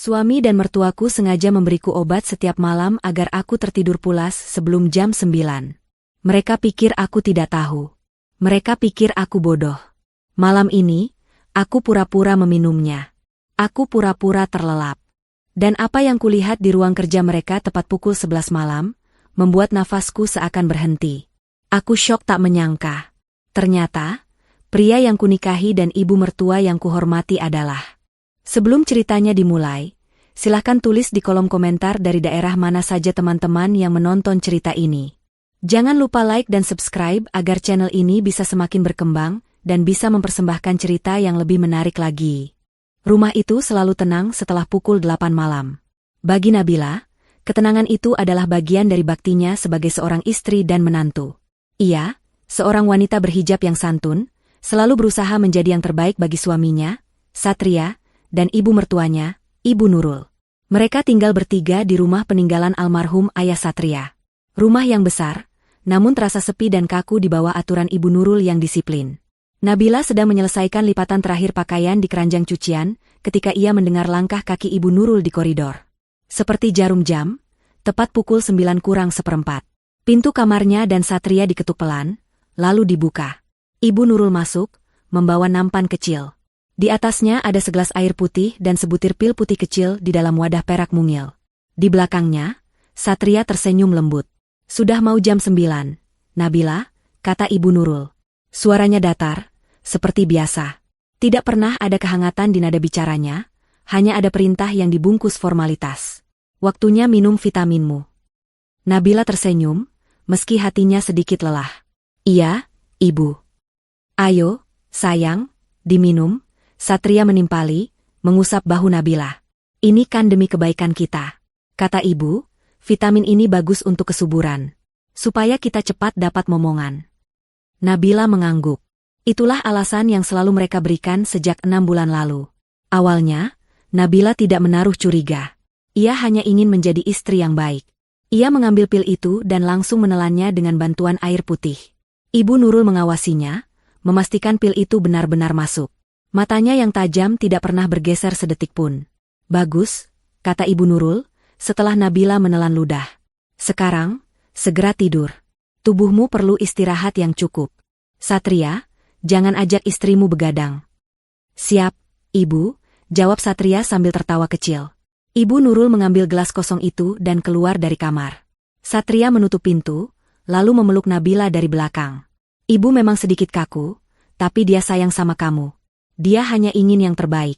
Suami dan mertuaku sengaja memberiku obat setiap malam agar aku tertidur pulas sebelum jam 9. Mereka pikir aku tidak tahu. Mereka pikir aku bodoh. Malam ini, aku pura-pura meminumnya. Aku pura-pura terlelap. Dan apa yang kulihat di ruang kerja mereka tepat pukul 11 malam, membuat nafasku seakan berhenti. Aku syok tak menyangka. Ternyata, pria yang kunikahi dan ibu mertua yang kuhormati adalah. Sebelum ceritanya dimulai, silahkan tulis di kolom komentar dari daerah mana saja teman-teman yang menonton cerita ini. Jangan lupa like dan subscribe agar channel ini bisa semakin berkembang dan bisa mempersembahkan cerita yang lebih menarik lagi. Rumah itu selalu tenang setelah pukul 8 malam. Bagi Nabila, ketenangan itu adalah bagian dari baktinya sebagai seorang istri dan menantu. Ia, seorang wanita berhijab yang santun, selalu berusaha menjadi yang terbaik bagi suaminya, Satria, dan ibu mertuanya, Ibu Nurul. Mereka tinggal bertiga di rumah peninggalan almarhum ayah Satria. Rumah yang besar, namun terasa sepi dan kaku di bawah aturan Ibu Nurul yang disiplin. Nabila sedang menyelesaikan lipatan terakhir pakaian di keranjang cucian ketika ia mendengar langkah kaki Ibu Nurul di koridor. Seperti jarum jam, tepat pukul 9 kurang seperempat. Pintu kamarnya dan Satria diketuk pelan, lalu dibuka. Ibu Nurul masuk, membawa nampan kecil. Di atasnya ada segelas air putih dan sebutir pil putih kecil di dalam wadah perak mungil. Di belakangnya, Satria tersenyum lembut. Sudah mau jam 9, Nabila, kata Ibu Nurul. Suaranya datar, seperti biasa. Tidak pernah ada kehangatan di nada bicaranya, hanya ada perintah yang dibungkus formalitas. Waktunya minum vitaminmu. Nabila tersenyum, meski hatinya sedikit lelah. Iya, Ibu. Ayo, sayang, diminum. Satria menimpali, mengusap bahu Nabila. Ini kan demi kebaikan kita. Kata ibu, vitamin ini bagus untuk kesuburan. Supaya kita cepat dapat momongan. Nabila mengangguk. Itulah alasan yang selalu mereka berikan sejak 6 bulan lalu. Awalnya, Nabila tidak menaruh curiga. Ia hanya ingin menjadi istri yang baik. Ia mengambil pil itu dan langsung menelannya dengan bantuan air putih. Ibu Nurul mengawasinya, memastikan pil itu benar-benar masuk. Matanya yang tajam tidak pernah bergeser sedetik pun. Bagus, kata Ibu Nurul, setelah Nabila menelan ludah. Sekarang, segera tidur. Tubuhmu perlu istirahat yang cukup. Satria, jangan ajak istrimu begadang. Siap, Ibu, jawab Satria sambil tertawa kecil. Ibu Nurul mengambil gelas kosong itu dan keluar dari kamar. Satria menutup pintu, lalu memeluk Nabila dari belakang. Ibu memang sedikit kaku, tapi dia sayang sama kamu. Dia hanya ingin yang terbaik.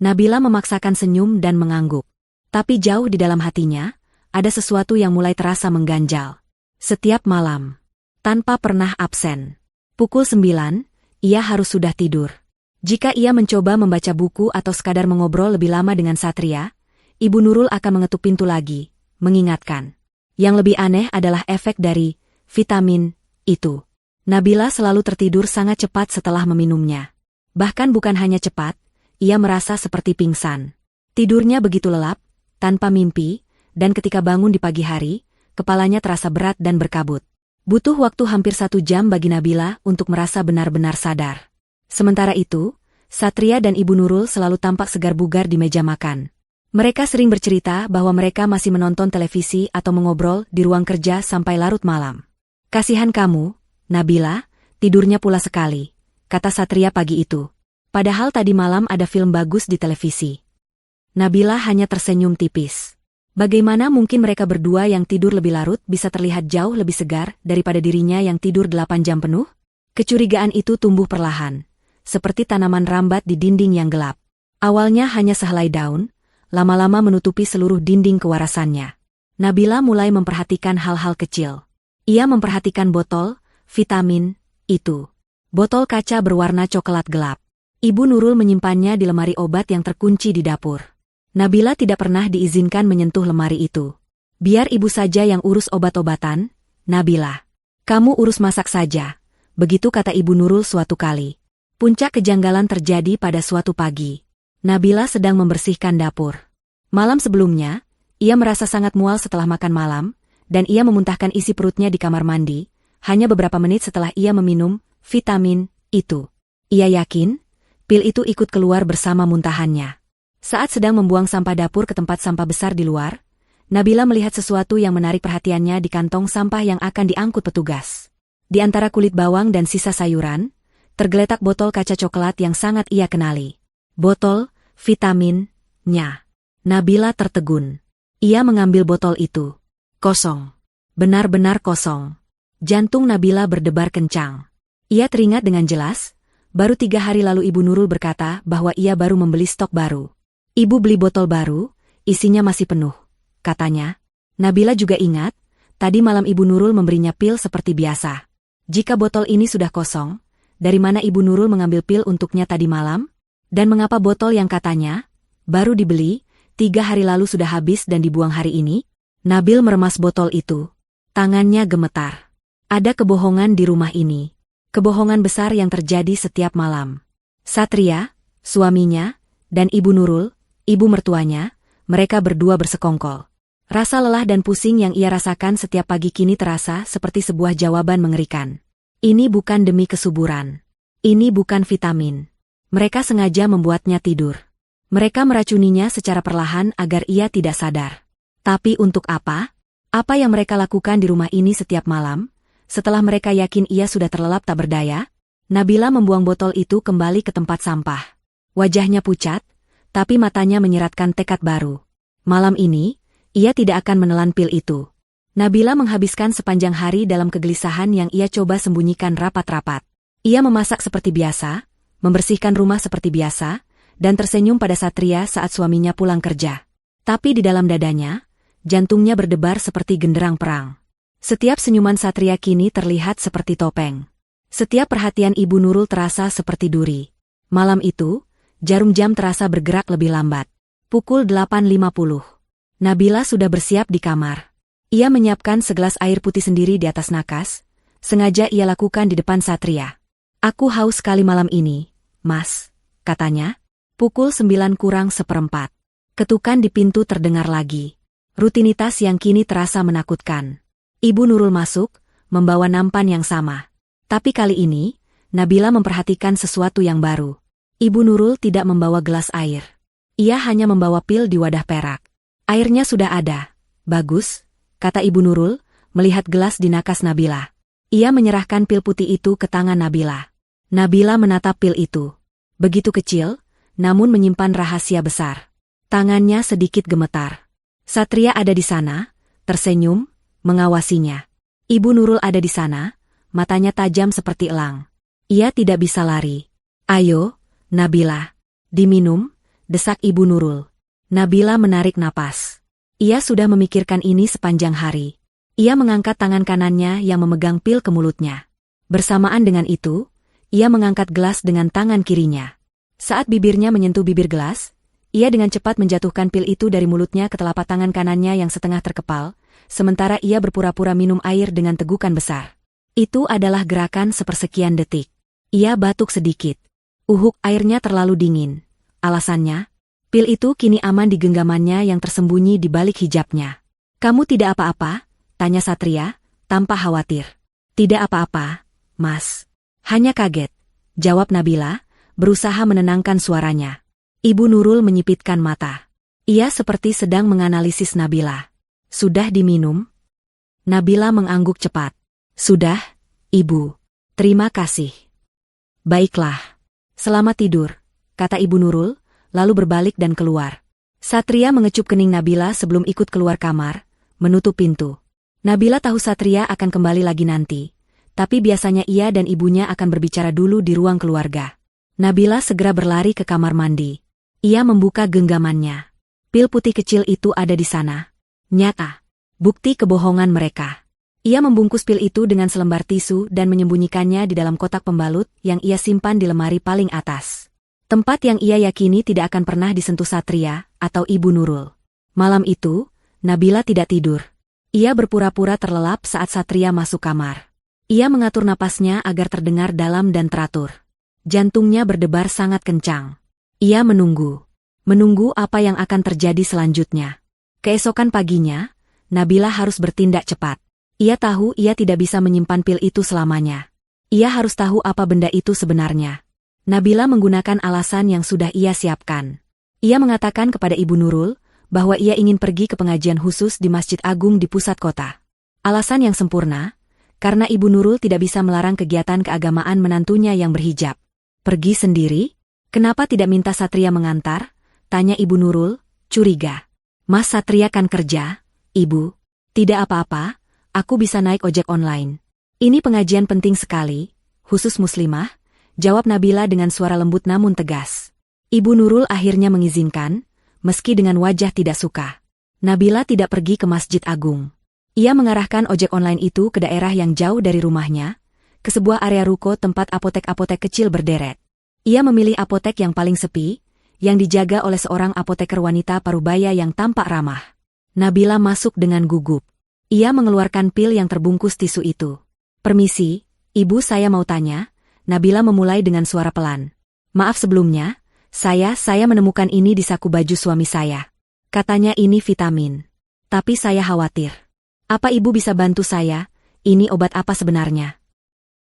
Nabila memaksakan senyum dan mengangguk. Tapi jauh di dalam hatinya, ada sesuatu yang mulai terasa mengganjal. Setiap malam, tanpa pernah absen. Pukul 9, ia harus sudah tidur. Jika ia mencoba membaca buku atau sekadar mengobrol lebih lama dengan Satria, Ibu Nurul akan mengetuk pintu lagi, mengingatkan. Yang lebih aneh adalah efek dari vitamin itu. Nabila selalu tertidur sangat cepat setelah meminumnya. Bahkan bukan hanya cepat, ia merasa seperti pingsan. Tidurnya begitu lelap, tanpa mimpi, dan ketika bangun di pagi hari, kepalanya terasa berat dan berkabut. Butuh waktu hampir 1 jam bagi Nabila untuk merasa benar-benar sadar. Sementara itu, Satria dan Ibu Nurul selalu tampak segar bugar di meja makan. Mereka sering bercerita bahwa mereka masih menonton televisi atau mengobrol di ruang kerja sampai larut malam. Kasihan kamu, Nabila, tidurnya pula sekali, kata Satria pagi itu. Padahal tadi malam ada film bagus di televisi. Nabila hanya tersenyum tipis. Bagaimana mungkin mereka berdua yang tidur lebih larut bisa terlihat jauh lebih segar daripada dirinya yang tidur 8 jam penuh? Kecurigaan itu tumbuh perlahan, seperti tanaman rambat di dinding yang gelap. Awalnya hanya sehelai daun, lama-lama menutupi seluruh dinding kewarasannya. Nabila mulai memperhatikan hal-hal kecil. Ia memperhatikan botol vitamin itu. Botol kaca berwarna coklat gelap. Ibu Nurul menyimpannya di lemari obat yang terkunci di dapur. Nabila tidak pernah diizinkan menyentuh lemari itu. Biar ibu saja yang urus obat-obatan, Nabila. Kamu urus masak saja, begitu kata Ibu Nurul suatu kali. Puncak kejanggalan terjadi pada suatu pagi. Nabila sedang membersihkan dapur. Malam sebelumnya, ia merasa sangat mual setelah makan malam, dan ia memuntahkan isi perutnya di kamar mandi, hanya beberapa menit setelah ia meminum vitamin itu. Ia yakin, pil itu ikut keluar bersama muntahannya. Saat sedang membuang sampah dapur ke tempat sampah besar di luar, Nabila melihat sesuatu yang menarik perhatiannya di kantong sampah yang akan diangkut petugas. Di antara kulit bawang dan sisa sayuran, tergeletak botol kaca coklat yang sangat ia kenali. Botol vitamin-nya. Nabila tertegun. Ia mengambil botol itu. Kosong. Benar-benar kosong. Jantung Nabila berdebar kencang. Ia teringat dengan jelas, baru 3 hari lalu Ibu Nurul berkata bahwa ia baru membeli stok baru. Ibu beli botol baru, isinya masih penuh, katanya. Nabila juga ingat, tadi malam Ibu Nurul memberinya pil seperti biasa. Jika botol ini sudah kosong, dari mana Ibu Nurul mengambil pil untuknya tadi malam? Dan mengapa botol yang katanya baru dibeli 3 hari lalu sudah habis dan dibuang hari ini? Nabil meremas botol itu. Tangannya gemetar. Ada kebohongan di rumah ini. Kebohongan besar yang terjadi setiap malam. Satria, suaminya, dan Ibu Nurul, ibu mertuanya, mereka berdua bersekongkol. Rasa lelah dan pusing yang ia rasakan setiap pagi kini terasa seperti sebuah jawaban mengerikan. Ini bukan demi kesuburan. Ini bukan vitamin. Mereka sengaja membuatnya tidur. Mereka meracuninya secara perlahan agar ia tidak sadar. Tapi untuk apa? Apa yang mereka lakukan di rumah ini setiap malam? Setelah mereka yakin ia sudah terlelap tak berdaya, Nabila membuang botol itu kembali ke tempat sampah. Wajahnya pucat, tapi matanya menyiratkan tekad baru. Malam ini, ia tidak akan menelan pil itu. Nabila menghabiskan sepanjang hari dalam kegelisahan yang ia coba sembunyikan rapat-rapat. Ia memasak seperti biasa, membersihkan rumah seperti biasa, dan tersenyum pada Satria saat suaminya pulang kerja. Tapi di dalam dadanya, jantungnya berdebar seperti genderang perang. Setiap senyuman Satria kini terlihat seperti topeng. Setiap perhatian Ibu Nurul terasa seperti duri. Malam itu, jarum jam terasa bergerak lebih lambat. Pukul 8.50. Nabila sudah bersiap di kamar. Ia menyiapkan segelas air putih sendiri di atas nakas. Sengaja ia lakukan di depan Satria. Aku haus sekali malam ini, Mas, katanya. Pukul 9:04. Ketukan di pintu terdengar lagi. Rutinitas yang kini terasa menakutkan. Ibu Nurul masuk, membawa nampan yang sama. Tapi kali ini, Nabila memperhatikan sesuatu yang baru. Ibu Nurul tidak membawa gelas air. Ia hanya membawa pil di wadah perak. Airnya sudah ada. Bagus, kata Ibu Nurul, melihat gelas di nakas Nabila. Ia menyerahkan pil putih itu ke tangan Nabila. Nabila menatap pil itu. Begitu kecil, namun menyimpan rahasia besar. Tangannya sedikit gemetar. Satria ada di sana, tersenyum, mengawasinya. Ibu Nurul ada di sana, matanya tajam seperti elang. Ia tidak bisa lari. Ayo, Nabila. Diminum, desak Ibu Nurul. Nabila menarik napas. Ia sudah memikirkan ini sepanjang hari. Ia mengangkat tangan kanannya yang memegang pil ke mulutnya. Bersamaan dengan itu, ia mengangkat gelas dengan tangan kirinya. Saat bibirnya menyentuh bibir gelas, ia dengan cepat menjatuhkan pil itu dari mulutnya ke telapak tangan kanannya yang setengah terkepal, sementara ia berpura-pura minum air dengan tegukan besar. Itu adalah gerakan sepersekian detik. Ia batuk sedikit. Airnya terlalu dingin. Alasannya, pil itu kini aman di genggamannya yang tersembunyi di balik hijabnya. Kamu tidak apa-apa? Tanya Satria, tanpa khawatir. Tidak apa-apa, Mas. Hanya kaget, jawab Nabila, berusaha menenangkan suaranya. Ibu Nurul menyipitkan mata. Ia seperti sedang menganalisis Nabila. Sudah diminum? Nabila mengangguk cepat. Sudah, Ibu. Terima kasih. Baiklah. Selamat tidur, kata Ibu Nurul, lalu berbalik dan keluar. Satria mengecup kening Nabila sebelum ikut keluar kamar, menutup pintu. Nabila tahu Satria akan kembali lagi nanti, tapi biasanya ia dan ibunya akan berbicara dulu di ruang keluarga. Nabila segera berlari ke kamar mandi. Ia membuka genggamannya. Pil putih kecil itu ada di sana. Nyata. Bukti kebohongan mereka. Ia membungkus pil itu dengan selembar tisu dan menyembunyikannya di dalam kotak pembalut yang ia simpan di lemari paling atas. Tempat yang ia yakini tidak akan pernah disentuh Satria atau Ibu Nurul. Malam itu, Nabila tidak tidur. Ia berpura-pura terlelap saat Satria masuk kamar. Ia mengatur napasnya agar terdengar dalam dan teratur. Jantungnya berdebar sangat kencang. Ia menunggu. Menunggu apa yang akan terjadi selanjutnya. Keesokan paginya, Nabila harus bertindak cepat. Ia tahu ia tidak bisa menyimpan pil itu selamanya. Ia harus tahu apa benda itu sebenarnya. Nabila menggunakan alasan yang sudah ia siapkan. Ia mengatakan kepada Ibu Nurul bahwa ia ingin pergi ke pengajian khusus di Masjid Agung di pusat kota. Alasan yang sempurna, karena Ibu Nurul tidak bisa melarang kegiatan keagamaan menantunya yang berhijab. Pergi sendiri? Kenapa tidak minta Satria mengantar? Tanya Ibu Nurul, curiga. Mas Satria kan kerja, Ibu. Tidak apa-apa, aku bisa naik ojek online. Ini pengajian penting sekali, khusus muslimah, jawab Nabila dengan suara lembut namun tegas. Ibu Nurul akhirnya mengizinkan, meski dengan wajah tidak suka. Nabila tidak pergi ke Masjid Agung. Ia mengarahkan ojek online itu ke daerah yang jauh dari rumahnya, ke sebuah area ruko tempat apotek-apotek kecil berderet. Ia memilih apotek yang paling sepi, yang dijaga oleh seorang apoteker wanita parubaya yang tampak ramah. Nabila masuk dengan gugup. Ia mengeluarkan pil yang terbungkus tisu itu. Permisi, Ibu, saya mau tanya. Nabila memulai dengan suara pelan. Maaf sebelumnya, saya menemukan ini di saku baju suami saya. Katanya ini vitamin. Tapi saya khawatir. Apa Ibu bisa bantu saya? Ini obat apa sebenarnya?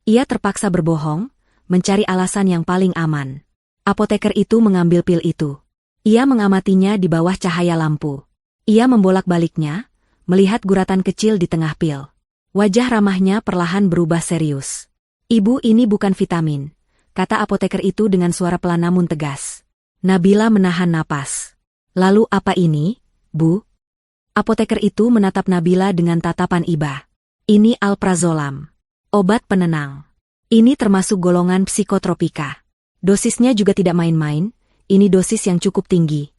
Ia terpaksa berbohong, mencari alasan yang paling aman. Apoteker itu mengambil pil itu. Ia mengamatinya di bawah cahaya lampu. Ia membolak-baliknya, melihat guratan kecil di tengah pil. Wajah ramahnya perlahan berubah serius. Ibu, ini bukan vitamin, kata apoteker itu dengan suara pelan namun tegas. Nabila menahan napas. Lalu apa ini, Bu? Apoteker itu menatap Nabila dengan tatapan iba. Ini alprazolam. Obat penenang. Ini termasuk golongan psikotropika. Dosisnya juga tidak main-main, ini dosis yang cukup tinggi.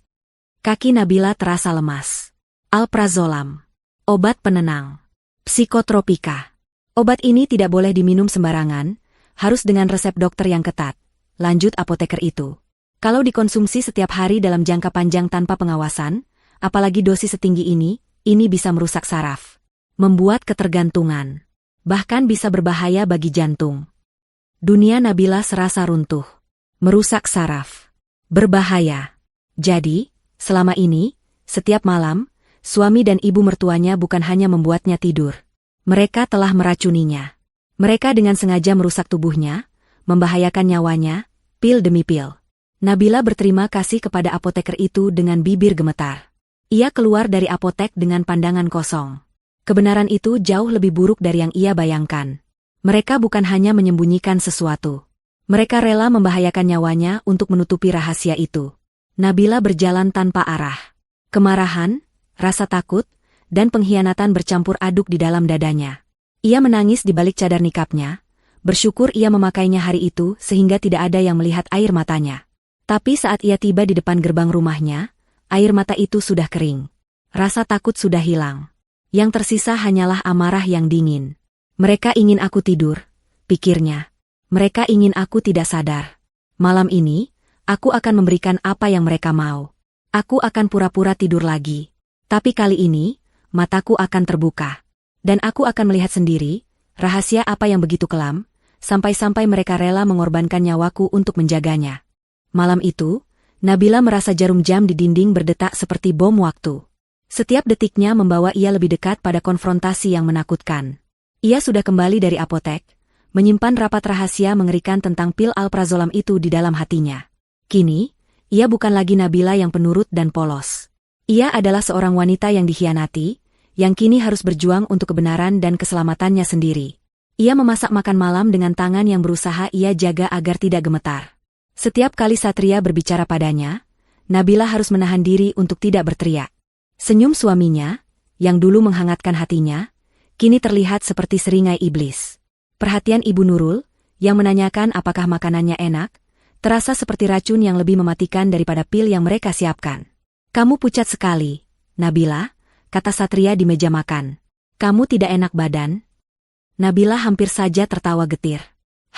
Kaki Nabila terasa lemas. Alprazolam. Obat penenang. Psikotropika. Obat ini tidak boleh diminum sembarangan, harus dengan resep dokter yang ketat. Lanjut apoteker itu. Kalau dikonsumsi setiap hari dalam jangka panjang tanpa pengawasan, apalagi dosis setinggi ini bisa merusak saraf. Membuat ketergantungan. Bahkan bisa berbahaya bagi jantung. Dunia Nabila serasa runtuh. Merusak saraf. Berbahaya. Jadi, selama ini, setiap malam, suami dan ibu mertuanya bukan hanya membuatnya tidur. Mereka telah meracuninya. Mereka dengan sengaja merusak tubuhnya, membahayakan nyawanya, pil demi pil. Nabila berterima kasih kepada apoteker itu dengan bibir gemetar. Ia keluar dari apotek dengan pandangan kosong. Kebenaran itu jauh lebih buruk dari yang ia bayangkan. Mereka bukan hanya menyembunyikan sesuatu. Mereka rela membahayakan nyawanya untuk menutupi rahasia itu. Nabila berjalan tanpa arah. Kemarahan, rasa takut, dan pengkhianatan bercampur aduk di dalam dadanya. Ia menangis di balik cadar nikapnya, bersyukur ia memakainya hari itu sehingga tidak ada yang melihat air matanya. Tapi saat ia tiba di depan gerbang rumahnya, air mata itu sudah kering. Rasa takut sudah hilang. Yang tersisa hanyalah amarah yang dingin. Mereka ingin aku tidur, pikirnya. Mereka ingin aku tidak sadar. Malam ini, aku akan memberikan apa yang mereka mau. Aku akan pura-pura tidur lagi. Tapi kali ini, mataku akan terbuka. Dan aku akan melihat sendiri, rahasia apa yang begitu kelam, sampai-sampai mereka rela mengorbankan nyawaku untuk menjaganya. Malam itu, Nabila merasa jarum jam di dinding berdetak seperti bom waktu. Setiap detiknya membawa ia lebih dekat pada konfrontasi yang menakutkan. Ia sudah kembali dari apotek, menyimpan rapat rahasia mengerikan tentang pil alprazolam itu di dalam hatinya. Kini, ia bukan lagi Nabila yang penurut dan polos. Ia adalah seorang wanita yang dikhianati, yang kini harus berjuang untuk kebenaran dan keselamatannya sendiri. Ia memasak makan malam dengan tangan yang berusaha ia jaga agar tidak gemetar. Setiap kali Satria berbicara padanya, Nabila harus menahan diri untuk tidak berteriak. Senyum suaminya, yang dulu menghangatkan hatinya, kini terlihat seperti seringai iblis. Perhatian Ibu Nurul, yang menanyakan apakah makanannya enak, terasa seperti racun yang lebih mematikan daripada pil yang mereka siapkan. Kamu pucat sekali, Nabila, kata Satria di meja makan. Kamu tidak enak badan? Nabila hampir saja tertawa getir.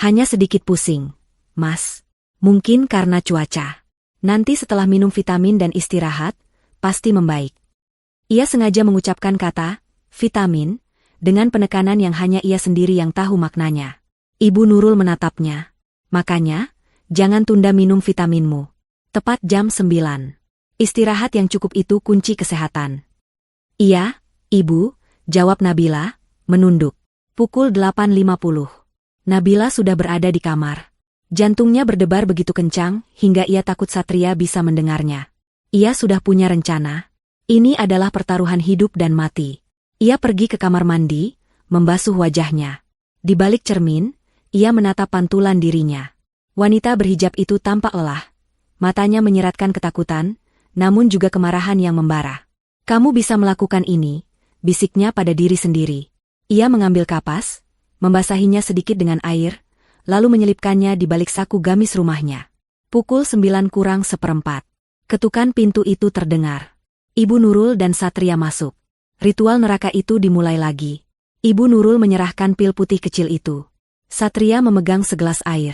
Hanya sedikit pusing, Mas. Mungkin karena cuaca. Nanti setelah minum vitamin dan istirahat, pasti membaik. Ia sengaja mengucapkan kata, vitamin, dengan penekanan yang hanya ia sendiri yang tahu maknanya. Ibu Nurul menatapnya. Makanya, jangan tunda minum vitaminmu. Tepat jam 9. Istirahat yang cukup itu kunci kesehatan. Iya, Ibu, jawab Nabila, menunduk. Pukul 8.50. Nabila sudah berada di kamar. Jantungnya berdebar begitu kencang hingga ia takut Satria bisa mendengarnya. Ia sudah punya rencana. Ini adalah pertaruhan hidup dan mati. Ia pergi ke kamar mandi, membasuh wajahnya. Di balik cermin, ia menatap pantulan dirinya. Wanita berhijab itu tampak lelah. Matanya menyeratkan ketakutan, namun juga kemarahan yang membara. "Kamu bisa melakukan ini," bisiknya pada diri sendiri. Ia mengambil kapas, membasahinya sedikit dengan air, lalu menyelipkannya di balik saku gamis rumahnya. Pukul 9:04. Ketukan pintu itu terdengar. Ibu Nurul dan Satria masuk. Ritual neraka itu dimulai lagi. Ibu Nurul menyerahkan pil putih kecil itu. Satria memegang segelas air.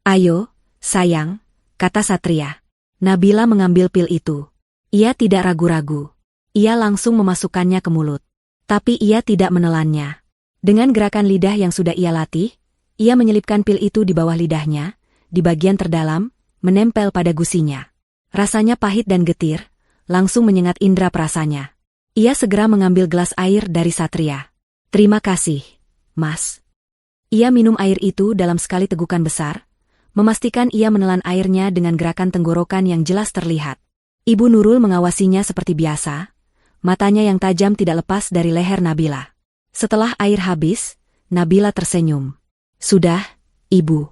"Ayo, sayang," kata Satria. Nabila mengambil pil itu. Ia tidak ragu-ragu. Ia langsung memasukkannya ke mulut. Tapi ia tidak menelannya. Dengan gerakan lidah yang sudah ia latih, ia menyelipkan pil itu di bawah lidahnya, di bagian terdalam, menempel pada gusinya. Rasanya pahit dan getir, langsung menyengat indera perasanya. Ia segera mengambil gelas air dari Satria. "Terima kasih, Mas." Ia minum air itu dalam sekali tegukan besar, memastikan ia menelan airnya dengan gerakan tenggorokan yang jelas terlihat. Ibu Nurul mengawasinya seperti biasa, matanya yang tajam tidak lepas dari leher Nabila. Setelah air habis, Nabila tersenyum. "Sudah, Ibu."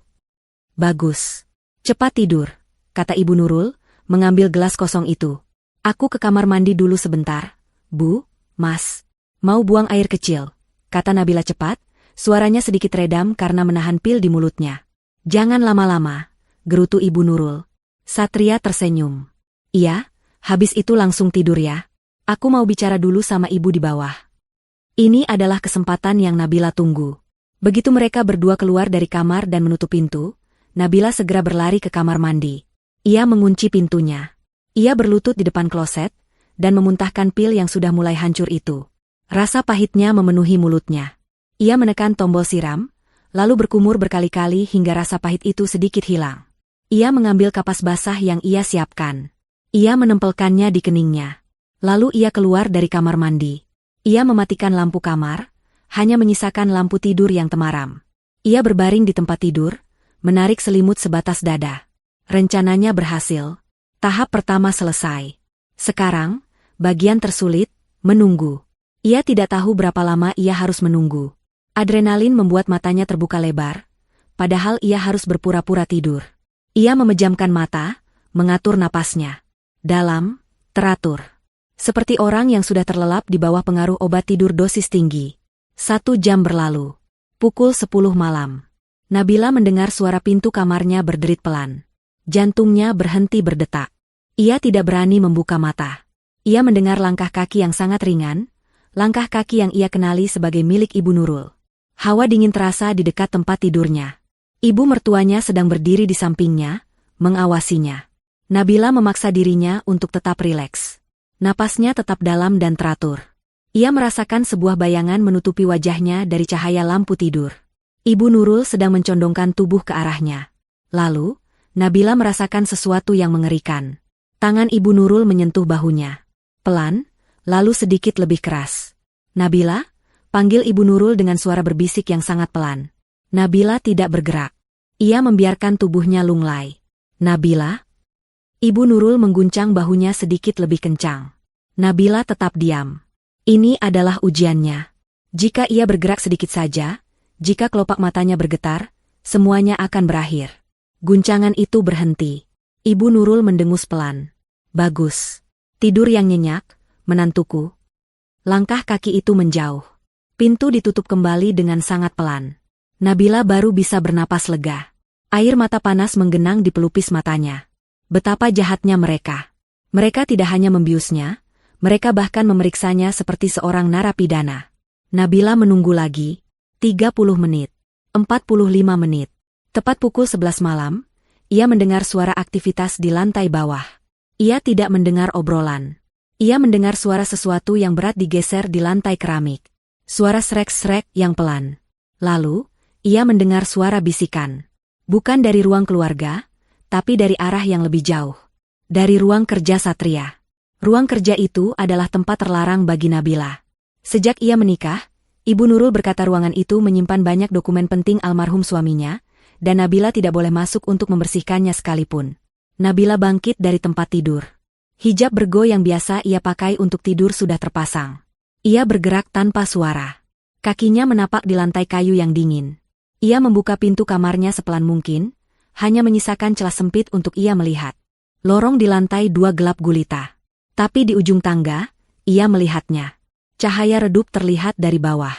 "Bagus. Cepat tidur," kata Ibu Nurul, mengambil gelas kosong itu. "Aku ke kamar mandi dulu sebentar." "Bu, Mas. Mau buang air kecil," kata Nabila cepat, suaranya sedikit redam karena menahan pil di mulutnya. "Jangan lama-lama," gerutu Ibu Nurul. Satria tersenyum. "Iya, habis itu langsung tidur ya. Aku mau bicara dulu sama ibu di bawah." Ini adalah kesempatan yang Nabila tunggu. Begitu mereka berdua keluar dari kamar dan menutup pintu, Nabila segera berlari ke kamar mandi. Ia mengunci pintunya. Ia berlutut di depan kloset, dan memuntahkan pil yang sudah mulai hancur itu. Rasa pahitnya memenuhi mulutnya. Ia menekan tombol siram, lalu berkumur berkali-kali hingga rasa pahit itu sedikit hilang. Ia mengambil kapas basah yang ia siapkan. Ia menempelkannya di keningnya. Lalu ia keluar dari kamar mandi. Ia mematikan lampu kamar, hanya menyisakan lampu tidur yang temaram. Ia berbaring di tempat tidur, menarik selimut sebatas dada. Rencananya berhasil. Tahap pertama selesai. Sekarang, bagian tersulit, menunggu. Ia tidak tahu berapa lama ia harus menunggu. Adrenalin membuat matanya terbuka lebar, padahal ia harus berpura-pura tidur. Ia memejamkan mata, mengatur napasnya. Dalam, teratur. Seperti orang yang sudah terlelap di bawah pengaruh obat tidur dosis tinggi. 1 jam berlalu. Pukul 10 malam. Nabila mendengar suara pintu kamarnya berderit pelan. Jantungnya berhenti berdetak. Ia tidak berani membuka mata. Ia mendengar langkah kaki yang sangat ringan, langkah kaki yang ia kenali sebagai milik Ibu Nurul. Hawa dingin terasa di dekat tempat tidurnya. Ibu mertuanya sedang berdiri di sampingnya, mengawasinya. Nabila memaksa dirinya untuk tetap rileks. Napasnya tetap dalam dan teratur. Ia merasakan sebuah bayangan menutupi wajahnya dari cahaya lampu tidur. Ibu Nurul sedang mencondongkan tubuh ke arahnya. Lalu, Nabila merasakan sesuatu yang mengerikan. Tangan Ibu Nurul menyentuh bahunya. Pelan, lalu sedikit lebih keras. "Nabila?" panggil Ibu Nurul dengan suara berbisik yang sangat pelan. Nabila tidak bergerak. Ia membiarkan tubuhnya lunglai. "Nabila?" Ibu Nurul mengguncang bahunya sedikit lebih kencang. Nabila tetap diam. Ini adalah ujiannya. Jika ia bergerak sedikit saja, jika kelopak matanya bergetar, semuanya akan berakhir. Guncangan itu berhenti. Ibu Nurul mendengus pelan. "Bagus. Tidur yang nyenyak, menantuku." Langkah kaki itu menjauh. Pintu ditutup kembali dengan sangat pelan. Nabila baru bisa bernapas lega. Air mata panas menggenang di pelupis matanya. Betapa jahatnya mereka. Mereka tidak hanya membiusnya, mereka bahkan memeriksanya seperti seorang narapidana. Nabila menunggu lagi. 30 menit. 45 menit. Tepat pukul 11 malam, ia mendengar suara aktivitas di lantai bawah. Ia tidak mendengar obrolan. Ia mendengar suara sesuatu yang berat digeser di lantai keramik. Suara srek-srek yang pelan. Lalu, ia mendengar suara bisikan. Bukan dari ruang keluarga, tapi dari arah yang lebih jauh. Dari ruang kerja Satria. Ruang kerja itu adalah tempat terlarang bagi Nabila. Sejak ia menikah, Ibu Nurul berkata ruangan itu menyimpan banyak dokumen penting almarhum suaminya, dan Nabila tidak boleh masuk untuk membersihkannya sekalipun. Nabila bangkit dari tempat tidur. Hijab bergo yang biasa ia pakai untuk tidur sudah terpasang. Ia bergerak tanpa suara. Kakinya menapak di lantai kayu yang dingin. Ia membuka pintu kamarnya sepelan mungkin, hanya menyisakan celah sempit untuk ia melihat. Lorong di lantai 2 gelap gulita. Tapi di ujung tangga, ia melihatnya. Cahaya redup terlihat dari bawah.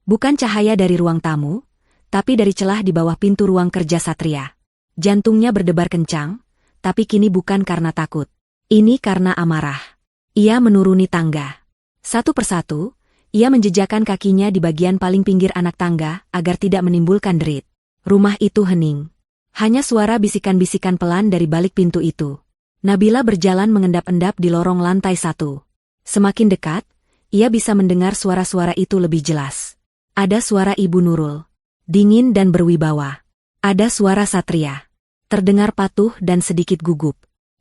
Bukan cahaya dari ruang tamu, tapi dari celah di bawah pintu ruang kerja Satria. Jantungnya berdebar kencang, tapi kini bukan karena takut. Ini karena amarah. Ia menuruni tangga. Satu persatu, ia menjejakkan kakinya di bagian paling pinggir anak tangga agar tidak menimbulkan derit. Rumah itu hening. Hanya suara bisikan-bisikan pelan dari balik pintu itu. Nabila berjalan mengendap-endap di lorong lantai 1. Semakin dekat, ia bisa mendengar suara-suara itu lebih jelas. Ada suara Ibu Nurul. Dingin dan berwibawa. Ada suara Satria. Terdengar patuh dan sedikit gugup.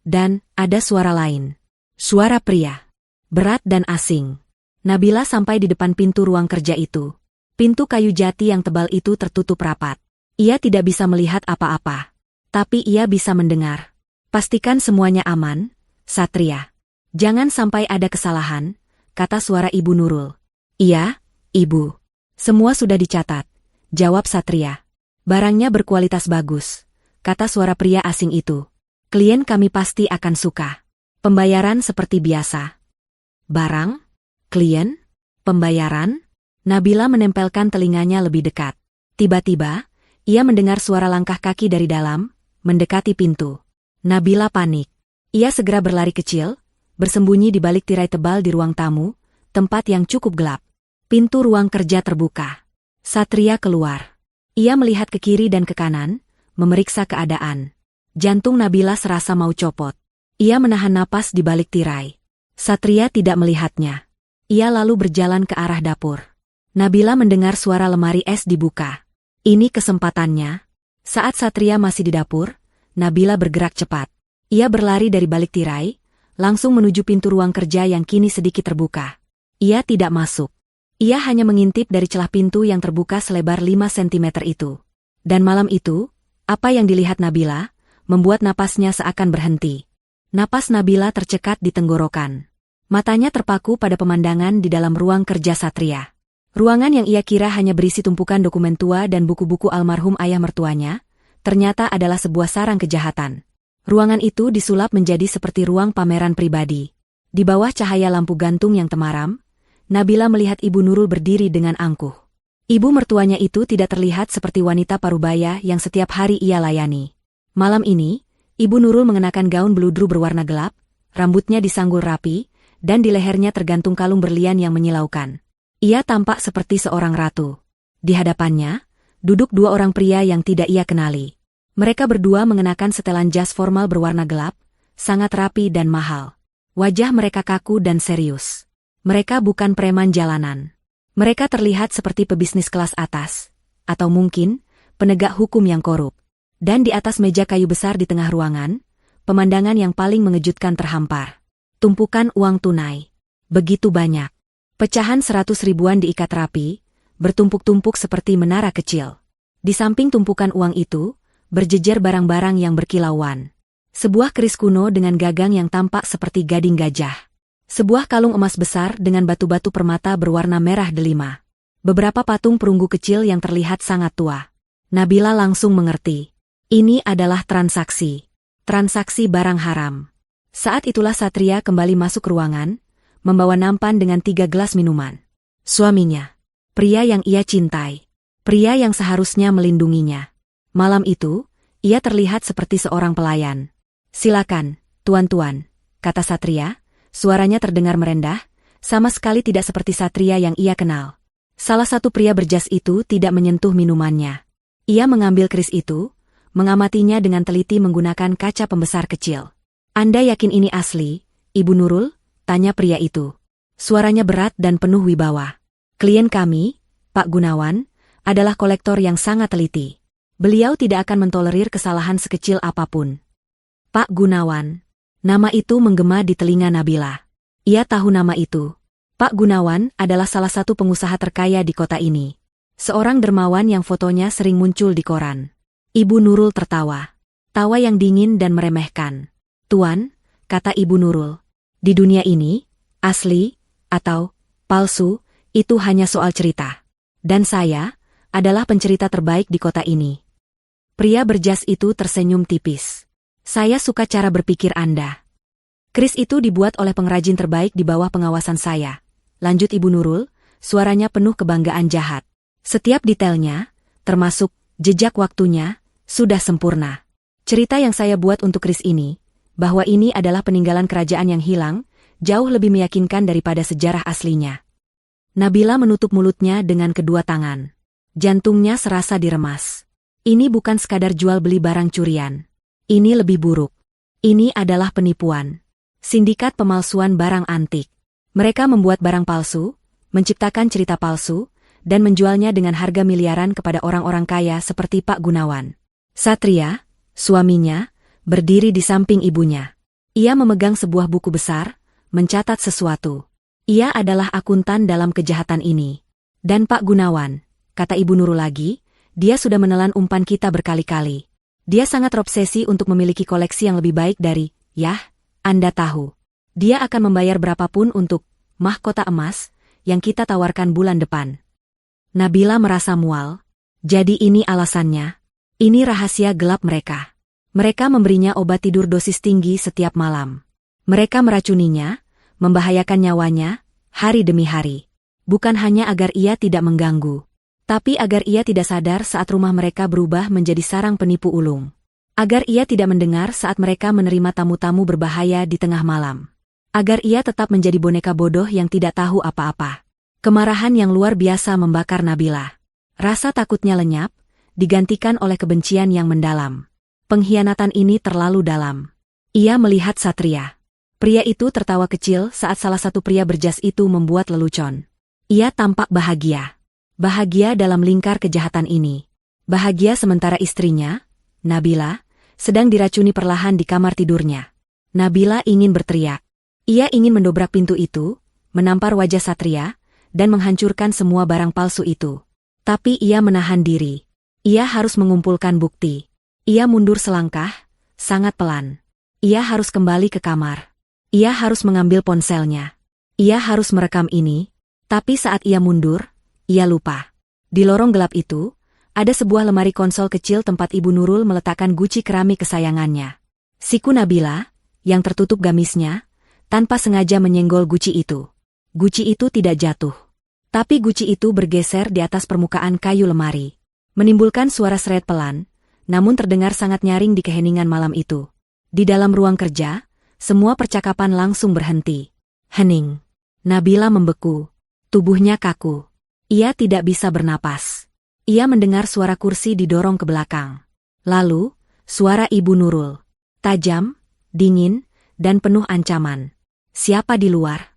Dan, ada suara lain. Suara pria. Berat dan asing. Nabila sampai di depan pintu ruang kerja itu. Pintu kayu jati yang tebal itu tertutup rapat. Ia tidak bisa melihat apa-apa. Tapi ia bisa mendengar. Pastikan semuanya aman, Satria. Jangan sampai ada kesalahan, kata suara Ibu Nurul. Iya, Ibu. Semua sudah dicatat, jawab Satria. Barangnya berkualitas bagus, kata suara pria asing itu. Klien kami pasti akan suka. Pembayaran seperti biasa. Barang? Klien? Pembayaran? Nabila menempelkan telinganya lebih dekat. Tiba-tiba, ia mendengar suara langkah kaki dari dalam, mendekati pintu. Nabila panik. Ia segera berlari kecil, bersembunyi di balik tirai tebal di ruang tamu, tempat yang cukup gelap. Pintu ruang kerja terbuka. Satria keluar. Ia melihat ke kiri dan ke kanan, memeriksa keadaan. Jantung Nabila serasa mau copot. Ia menahan napas di balik tirai. Satria tidak melihatnya. Ia lalu berjalan ke arah dapur. Nabila mendengar suara lemari es dibuka. Ini kesempatannya. Saat Satria masih di dapur, Nabila bergerak cepat. Ia berlari dari balik tirai, langsung menuju pintu ruang kerja yang kini sedikit terbuka. Ia tidak masuk. Ia hanya mengintip dari celah pintu yang terbuka selebar 5 cm itu. Dan malam itu, apa yang dilihat Nabila membuat napasnya seakan berhenti. Napas Nabila tercekat di tenggorokan. Matanya terpaku pada pemandangan di dalam ruang kerja Satria. Ruangan yang ia kira hanya berisi tumpukan dokumen tua dan buku-buku almarhum ayah mertuanya, ternyata adalah sebuah sarang kejahatan. Ruangan itu disulap menjadi seperti ruang pameran pribadi. Di bawah cahaya lampu gantung yang temaram, Nabila melihat Ibu Nurul berdiri dengan angkuh. Ibu mertuanya itu tidak terlihat seperti wanita parubaya yang setiap hari ia layani. Malam ini, Ibu Nurul mengenakan gaun beludru berwarna gelap, rambutnya disanggul rapi, dan di lehernya tergantung kalung berlian yang menyilaukan. Ia tampak seperti seorang ratu. Di hadapannya, duduk 2 orang pria yang tidak ia kenali. Mereka berdua mengenakan setelan jas formal berwarna gelap, sangat rapi dan mahal. Wajah mereka kaku dan serius. Mereka bukan preman jalanan. Mereka terlihat seperti pebisnis kelas atas, atau mungkin penegak hukum yang korup. Dan di atas meja kayu besar di tengah ruangan, pemandangan yang paling mengejutkan terhampar. Tumpukan uang tunai. Begitu banyak. Pecahan 100 ribuan diikat rapi, bertumpuk-tumpuk seperti menara kecil. Di samping tumpukan uang itu, berjejer barang-barang yang berkilauan. Sebuah keris kuno dengan gagang yang tampak seperti gading gajah. Sebuah kalung emas besar dengan batu-batu permata berwarna merah delima. Beberapa patung perunggu kecil yang terlihat sangat tua. Nabila langsung mengerti. Ini adalah transaksi. Transaksi barang haram. Saat itulah Satria kembali masuk ruangan, membawa nampan dengan 3 gelas minuman. Suaminya. Pria yang ia cintai. Pria yang seharusnya melindunginya. Malam itu, ia terlihat seperti seorang pelayan. Silakan, tuan-tuan, kata Satria, suaranya terdengar merendah, sama sekali tidak seperti Satria yang ia kenal. Salah satu pria berjas itu tidak menyentuh minumannya. Ia mengambil keris itu, mengamatinya dengan teliti menggunakan kaca pembesar kecil. Anda yakin ini asli, Ibu Nurul? Tanya pria itu. Suaranya berat dan penuh wibawa. Klien kami, Pak Gunawan, adalah kolektor yang sangat teliti. Beliau tidak akan mentolerir kesalahan sekecil apapun. Pak Gunawan. Nama itu menggema di telinga Nabila. Ia tahu nama itu. Pak Gunawan adalah salah satu pengusaha terkaya di kota ini. Seorang dermawan yang fotonya sering muncul di koran. Ibu Nurul tertawa. Tawa yang dingin dan meremehkan. Tuan, kata Ibu Nurul, Di dunia ini, asli atau palsu itu hanya soal cerita. Dan saya adalah pencerita terbaik di kota ini. Pria berjas itu tersenyum tipis. Saya suka cara berpikir Anda. Kris itu dibuat oleh pengrajin terbaik di bawah pengawasan saya. Lanjut Ibu Nurul, suaranya penuh kebanggaan jahat. Setiap detailnya, termasuk jejak waktunya, sudah sempurna. Cerita yang saya buat untuk Kris ini, bahwa ini adalah peninggalan kerajaan yang hilang, jauh lebih meyakinkan daripada sejarah aslinya. Nabila menutup mulutnya dengan kedua tangan. Jantungnya serasa diremas. Ini bukan sekadar jual beli barang curian. Ini lebih buruk. Ini adalah penipuan. Sindikat pemalsuan barang antik. Mereka membuat barang palsu, menciptakan cerita palsu, dan menjualnya dengan harga miliaran kepada orang-orang kaya seperti Pak Gunawan. Satria, suaminya, berdiri di samping ibunya. Ia memegang sebuah buku besar, mencatat sesuatu. Ia adalah akuntan dalam kejahatan ini. Dan Pak Gunawan, kata Ibu Nurul lagi, dia sudah menelan umpan kita berkali-kali. Dia sangat terobsesi untuk memiliki koleksi yang lebih baik dari, Anda tahu. Dia akan membayar berapapun untuk mahkota emas yang kita tawarkan bulan depan. Nabila merasa mual. Jadi ini alasannya. Ini rahasia gelap mereka. Mereka memberinya obat tidur dosis tinggi setiap malam. Mereka meracuninya, membahayakan nyawanya, hari demi hari. Bukan hanya agar ia tidak mengganggu, tapi agar ia tidak sadar saat rumah mereka berubah menjadi sarang penipu ulung. Agar ia tidak mendengar saat mereka menerima tamu-tamu berbahaya di tengah malam. Agar ia tetap menjadi boneka bodoh yang tidak tahu apa-apa. Kemarahan yang luar biasa membakar Nabila. Rasa takutnya lenyap, digantikan oleh kebencian yang mendalam. Pengkhianatan ini terlalu dalam. Ia melihat Satria. Pria itu tertawa kecil saat salah satu pria berjas itu membuat lelucon. Ia tampak bahagia. Bahagia dalam lingkar kejahatan ini. Bahagia sementara istrinya, Nabila, sedang diracuni perlahan di kamar tidurnya. Nabila ingin berteriak. Ia ingin mendobrak pintu itu, menampar wajah Satria, dan menghancurkan semua barang palsu itu. Tapi ia menahan diri. Ia harus mengumpulkan bukti. Ia mundur selangkah, sangat pelan. Ia harus kembali ke kamar. Ia harus mengambil ponselnya. Ia harus merekam ini. Tapi saat ia mundur, ia lupa. Di lorong gelap itu, ada sebuah lemari konsol kecil tempat Ibu Nurul meletakkan guci keramik kesayangannya. Siku Nabila, yang tertutup gamisnya, tanpa sengaja menyenggol guci itu. Guci itu tidak jatuh. Tapi guci itu bergeser di atas permukaan kayu lemari. Menimbulkan suara seret pelan, namun terdengar sangat nyaring di keheningan malam itu. Di dalam ruang kerja, semua percakapan langsung berhenti. Hening. Nabila membeku. Tubuhnya kaku. Ia tidak bisa bernapas. Ia mendengar suara kursi didorong ke belakang. Lalu, suara Ibu Nurul. Tajam, dingin, dan penuh ancaman. Siapa di luar?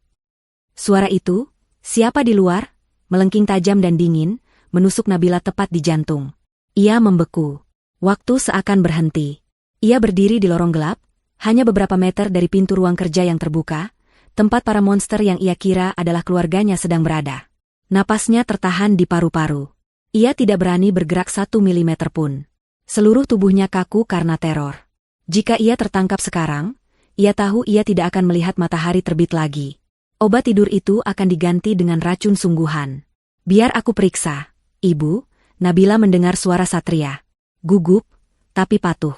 Suara itu, siapa di luar? Melengking tajam dan dingin, menusuk Nabila tepat di jantung. Ia membeku. Waktu seakan berhenti. Ia berdiri di lorong gelap, hanya beberapa meter dari pintu ruang kerja yang terbuka, tempat para monster yang ia kira adalah keluarganya sedang berada. Napasnya tertahan di paru-paru. Ia tidak berani bergerak 1 milimeter pun. Seluruh tubuhnya kaku karena teror. Jika ia tertangkap sekarang, ia tahu ia tidak akan melihat matahari terbit lagi. Obat tidur itu akan diganti dengan racun sungguhan. Biar aku periksa, Ibu. Nabila mendengar suara Satria. Gugup, tapi patuh.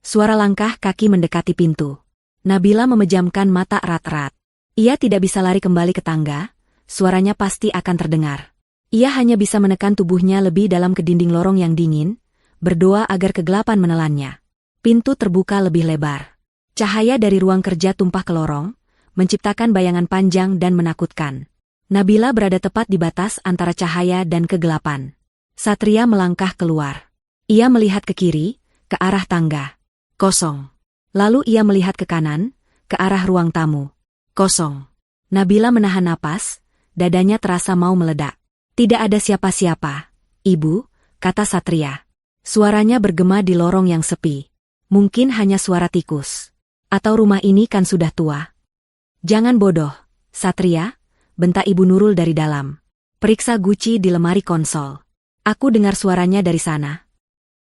Suara langkah kaki mendekati pintu. Nabila memejamkan mata erat-erat. Ia tidak bisa lari kembali ke tangga, suaranya pasti akan terdengar. Ia hanya bisa menekan tubuhnya lebih dalam ke dinding lorong yang dingin, berdoa agar kegelapan menelannya. Pintu terbuka lebih lebar. Cahaya dari ruang kerja tumpah ke lorong, menciptakan bayangan panjang dan menakutkan. Nabila berada tepat di batas antara cahaya dan kegelapan. Satria melangkah keluar. Ia melihat ke kiri, ke arah tangga. Kosong. Lalu ia melihat ke kanan, ke arah ruang tamu. Kosong. Nabila menahan napas, dadanya terasa mau meledak. Tidak ada siapa-siapa, Ibu, kata Satria. Suaranya bergema di lorong yang sepi. Mungkin hanya suara tikus. Atau rumah ini kan sudah tua. Jangan bodoh, Satria, bentak Ibu Nurul dari dalam. Periksa guci di lemari konsol. Aku dengar suaranya dari sana.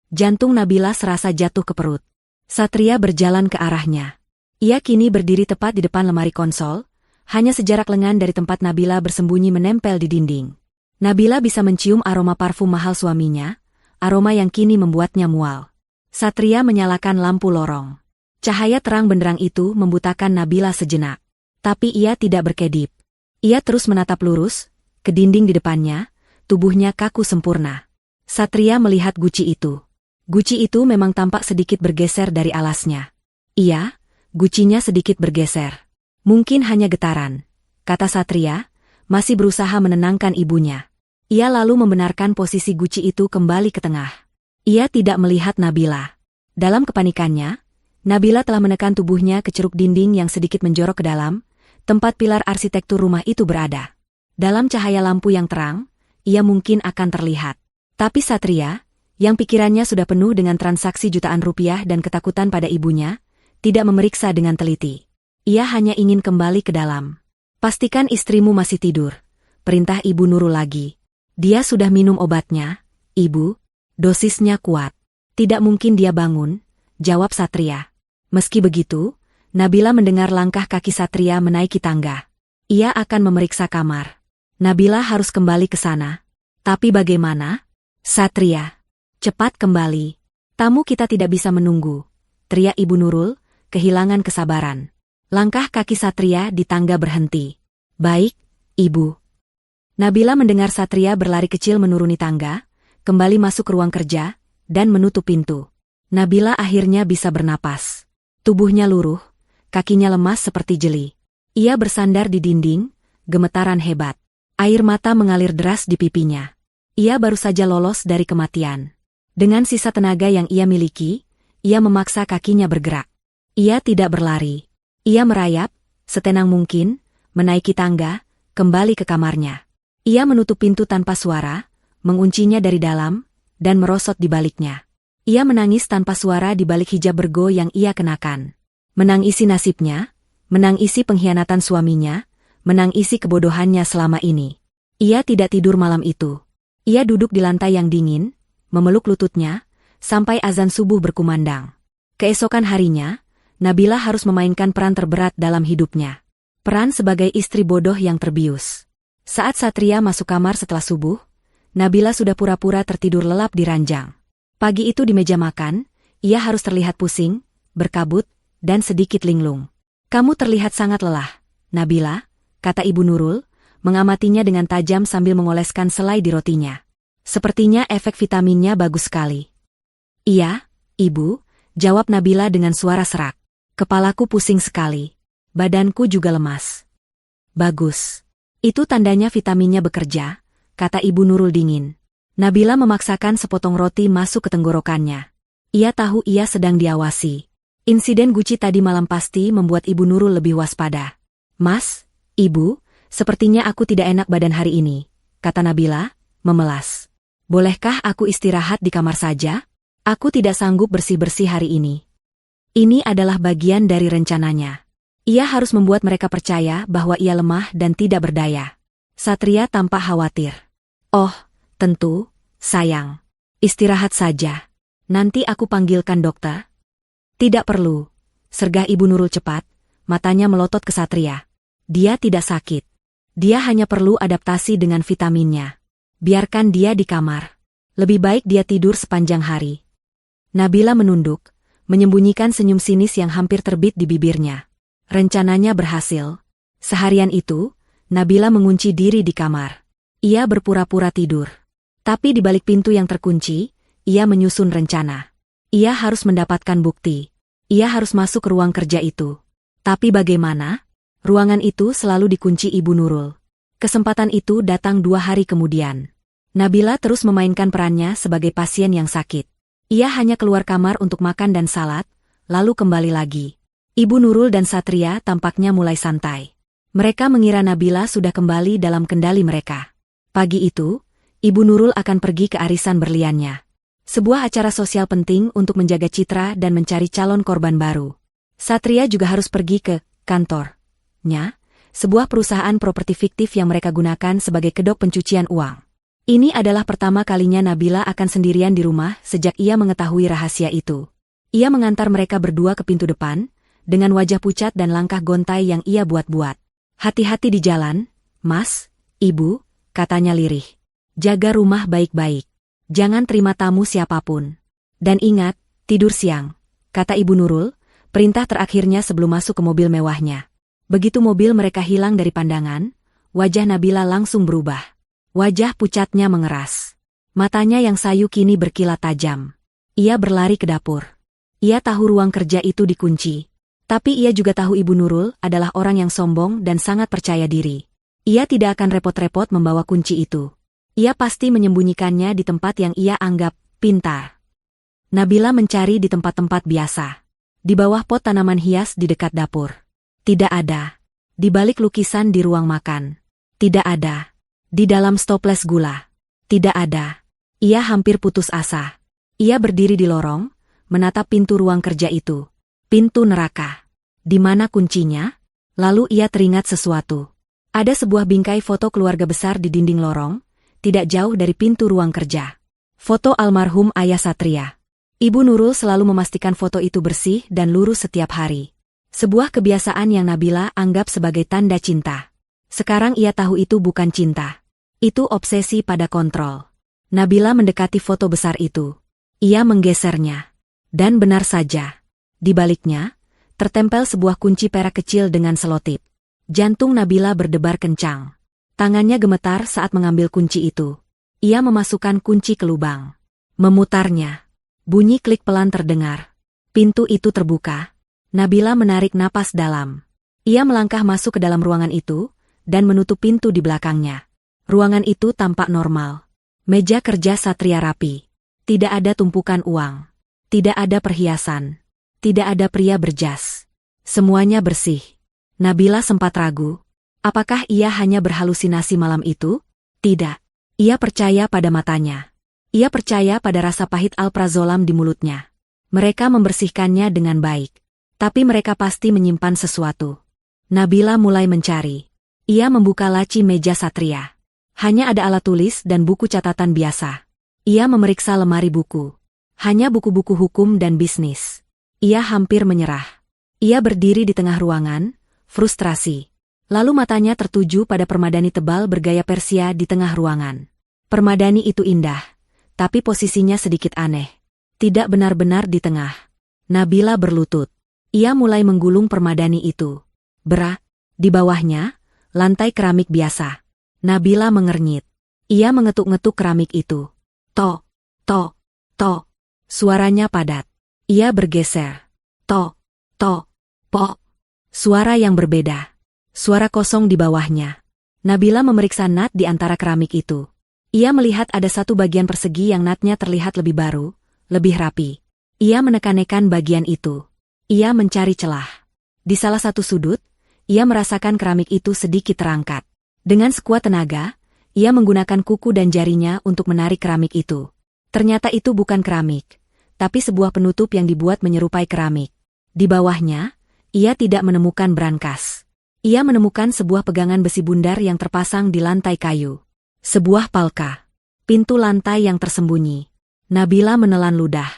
Jantung Nabila serasa jatuh ke perut. Satria berjalan ke arahnya. Ia kini berdiri tepat di depan lemari konsol, hanya sejarak lengan dari tempat Nabila bersembunyi menempel di dinding. Nabila bisa mencium aroma parfum mahal suaminya, aroma yang kini membuatnya mual. Satria menyalakan lampu lorong. Cahaya terang benderang itu membutakan Nabila sejenak. Tapi ia tidak berkedip. Ia terus menatap lurus ke dinding di depannya, tubuhnya kaku sempurna. Satria melihat guci itu. Guci itu memang tampak sedikit bergeser dari alasnya. Iya, gucinya sedikit bergeser. Mungkin hanya getaran, kata Satria, masih berusaha menenangkan ibunya. Ia lalu membenarkan posisi guci itu kembali ke tengah. Ia tidak melihat Nabila. Dalam kepanikannya, Nabila telah menekan tubuhnya ke ceruk dinding yang sedikit menjorok ke dalam, tempat pilar arsitektur rumah itu berada. Dalam cahaya lampu yang terang, ia mungkin akan terlihat. Tapi Satria, yang pikirannya sudah penuh dengan transaksi jutaan rupiah dan ketakutan pada ibunya, tidak memeriksa dengan teliti. Ia hanya ingin kembali ke dalam. Pastikan istrimu masih tidur, perintah Ibu Nurul lagi. Dia sudah minum obatnya, Ibu, dosisnya kuat. Tidak mungkin dia bangun, jawab Satria. Meski begitu, Nabila mendengar langkah kaki Satria menaiki tangga. Ia akan memeriksa kamar. Nabila harus kembali ke sana. Tapi bagaimana? Satria, cepat kembali. Tamu kita tidak bisa menunggu, teriak Ibu Nurul, kehilangan kesabaran. Langkah kaki Satria di tangga berhenti. Baik, Ibu. Nabila mendengar Satria berlari kecil menuruni tangga, kembali masuk ke ruang kerja, dan menutup pintu. Nabila akhirnya bisa bernapas. Tubuhnya luruh, kakinya lemas seperti jeli. Ia bersandar di dinding, gemetaran hebat. Air mata mengalir deras di pipinya. Ia baru saja lolos dari kematian. Dengan sisa tenaga yang ia miliki, ia memaksa kakinya bergerak. Ia tidak berlari. Ia merayap, setenang mungkin, menaiki tangga, kembali ke kamarnya. Ia menutup pintu tanpa suara, menguncinya dari dalam, dan merosot di baliknya. Ia menangis tanpa suara di balik hijab bergo yang ia kenakan. Menangisi nasibnya, menangisi pengkhianatan suaminya, menangisi kebodohannya selama ini. Ia tidak tidur malam itu. Ia duduk di lantai yang dingin, memeluk lututnya, sampai azan subuh berkumandang. Keesokan harinya, Nabila harus memainkan peran terberat dalam hidupnya. Peran sebagai istri bodoh yang terbius. Saat Satria masuk kamar setelah subuh, Nabila sudah pura-pura tertidur lelap di ranjang. Pagi itu di meja makan, ia harus terlihat pusing, berkabut, dan sedikit linglung. Kamu terlihat sangat lelah, Nabila, kata Ibu Nurul, mengamatinya dengan tajam sambil mengoleskan selai di rotinya. Sepertinya efek vitaminnya bagus sekali. Iya, Ibu, jawab Nabila dengan suara serak. Kepalaku pusing sekali. Badanku juga lemas. Bagus. Itu tandanya vitaminnya bekerja, kata Ibu Nurul dingin. Nabila memaksakan sepotong roti masuk ke tenggorokannya. Ia tahu ia sedang diawasi. Insiden Guci tadi malam pasti membuat Ibu Nurul lebih waspada. Mas, Ibu, sepertinya aku tidak enak badan hari ini, kata Nabila, memelas. Bolehkah aku istirahat di kamar saja? Aku tidak sanggup bersih-bersih hari ini. Ini adalah bagian dari rencananya. Ia harus membuat mereka percaya bahwa ia lemah dan tidak berdaya. Satria tampak khawatir. Oh, tentu, sayang. Istirahat saja. Nanti aku panggilkan dokter. Tidak perlu, sergah Ibu Nurul cepat, matanya melotot ke Satria. Dia tidak sakit. Dia hanya perlu adaptasi dengan vitaminnya. Biarkan dia di kamar. Lebih baik dia tidur sepanjang hari. Nabila menunduk, menyembunyikan senyum sinis yang hampir terbit di bibirnya. Rencananya berhasil. Seharian itu, Nabila mengunci diri di kamar. Ia berpura-pura tidur. Tapi di balik pintu yang terkunci, ia menyusun rencana. Ia harus mendapatkan bukti. Ia harus masuk ke ruang kerja itu. Tapi bagaimana? Ruangan itu selalu dikunci Ibu Nurul. Kesempatan itu datang 2 hari kemudian. Nabila terus memainkan perannya sebagai pasien yang sakit. Ia hanya keluar kamar untuk makan dan salat, lalu kembali lagi. Ibu Nurul dan Satria tampaknya mulai santai. Mereka mengira Nabila sudah kembali dalam kendali mereka. Pagi itu, Ibu Nurul akan pergi ke arisan berliannya. Sebuah acara sosial penting untuk menjaga citra dan mencari calon korban baru. Satria juga harus pergi ke kantornya, sebuah perusahaan properti fiktif yang mereka gunakan sebagai kedok pencucian uang. Ini adalah pertama kalinya Nabila akan sendirian di rumah sejak ia mengetahui rahasia itu. Ia mengantar mereka berdua ke pintu depan, dengan wajah pucat dan langkah gontai yang ia buat-buat. "Hati-hati di jalan, Mas, Ibu," katanya lirih. "Jaga rumah baik-baik. Jangan terima tamu siapapun. Dan ingat, tidur siang," kata Ibu Nurul, perintah terakhirnya sebelum masuk ke mobil mewahnya. Begitu mobil mereka hilang dari pandangan, wajah Nabila langsung berubah. Wajah pucatnya mengeras. Matanya yang sayu kini berkilat tajam. Ia berlari ke dapur. Ia tahu ruang kerja itu dikunci. Tapi ia juga tahu Ibu Nurul adalah orang yang sombong dan sangat percaya diri. Ia tidak akan repot-repot membawa kunci itu. Ia pasti menyembunyikannya di tempat yang ia anggap pintar. Nabila mencari di tempat-tempat biasa. Di bawah pot tanaman hias di dekat dapur. Tidak ada. Di balik lukisan di ruang makan. Tidak ada. Di dalam stoples gula. Tidak ada. Ia hampir putus asa. Ia berdiri di lorong, menatap pintu ruang kerja itu. Pintu neraka. Di mana kuncinya? Lalu ia teringat sesuatu. Ada sebuah bingkai foto keluarga besar di dinding lorong, tidak jauh dari pintu ruang kerja. Foto almarhum Ayah Satria. Ibu Nurul selalu memastikan foto itu bersih dan lurus setiap hari. Sebuah kebiasaan yang Nabila anggap sebagai tanda cinta. Sekarang ia tahu itu bukan cinta. Itu obsesi pada kontrol. Nabila mendekati foto besar itu. Ia menggesernya. Dan benar saja. Di baliknya, tertempel sebuah kunci perak kecil dengan selotip. Jantung Nabila berdebar kencang. Tangannya gemetar saat mengambil kunci itu. Ia memasukkan kunci ke lubang. Memutarnya. Bunyi klik pelan terdengar. Pintu itu terbuka. Nabila menarik napas dalam. Ia melangkah masuk ke dalam ruangan itu, dan menutup pintu di belakangnya. Ruangan itu tampak normal. Meja kerja Satria rapi. Tidak ada tumpukan uang. Tidak ada perhiasan. Tidak ada pria berjas. Semuanya bersih. Nabila sempat ragu. Apakah ia hanya berhalusinasi malam itu? Tidak. Ia percaya pada matanya. Ia percaya pada rasa pahit alprazolam di mulutnya. Mereka membersihkannya dengan baik. Tapi mereka pasti menyimpan sesuatu. Nabila mulai mencari. Ia membuka laci meja Satria. Hanya ada alat tulis dan buku catatan biasa. Ia memeriksa lemari buku. Hanya buku-buku hukum dan bisnis. Ia hampir menyerah. Ia berdiri di tengah ruangan, frustrasi. Lalu matanya tertuju pada permadani tebal bergaya Persia di tengah ruangan. Permadani itu indah, tapi posisinya sedikit aneh. Tidak benar-benar di tengah. Nabila berlutut. Ia mulai menggulung permadani itu. Di bawahnya, lantai keramik biasa. Nabila mengernyit. Ia mengetuk-ngetuk keramik itu. Tok, tok, tok. Suaranya padat. Ia bergeser. Tok, tok, pok. Suara yang berbeda. Suara kosong di bawahnya. Nabila memeriksa nat di antara keramik itu. Ia melihat ada satu bagian persegi yang natnya terlihat lebih baru, lebih rapi. Ia menekan-nekan bagian itu. Ia mencari celah. Di salah satu sudut, ia merasakan keramik itu sedikit terangkat. Dengan sekuat tenaga, ia menggunakan kuku dan jarinya untuk menarik keramik itu. Ternyata itu bukan keramik, tapi sebuah penutup yang dibuat menyerupai keramik. Di bawahnya, ia tidak menemukan brankas. Ia menemukan sebuah pegangan besi bundar yang terpasang di lantai kayu. Sebuah palka. Pintu lantai yang tersembunyi. Nabila menelan ludah.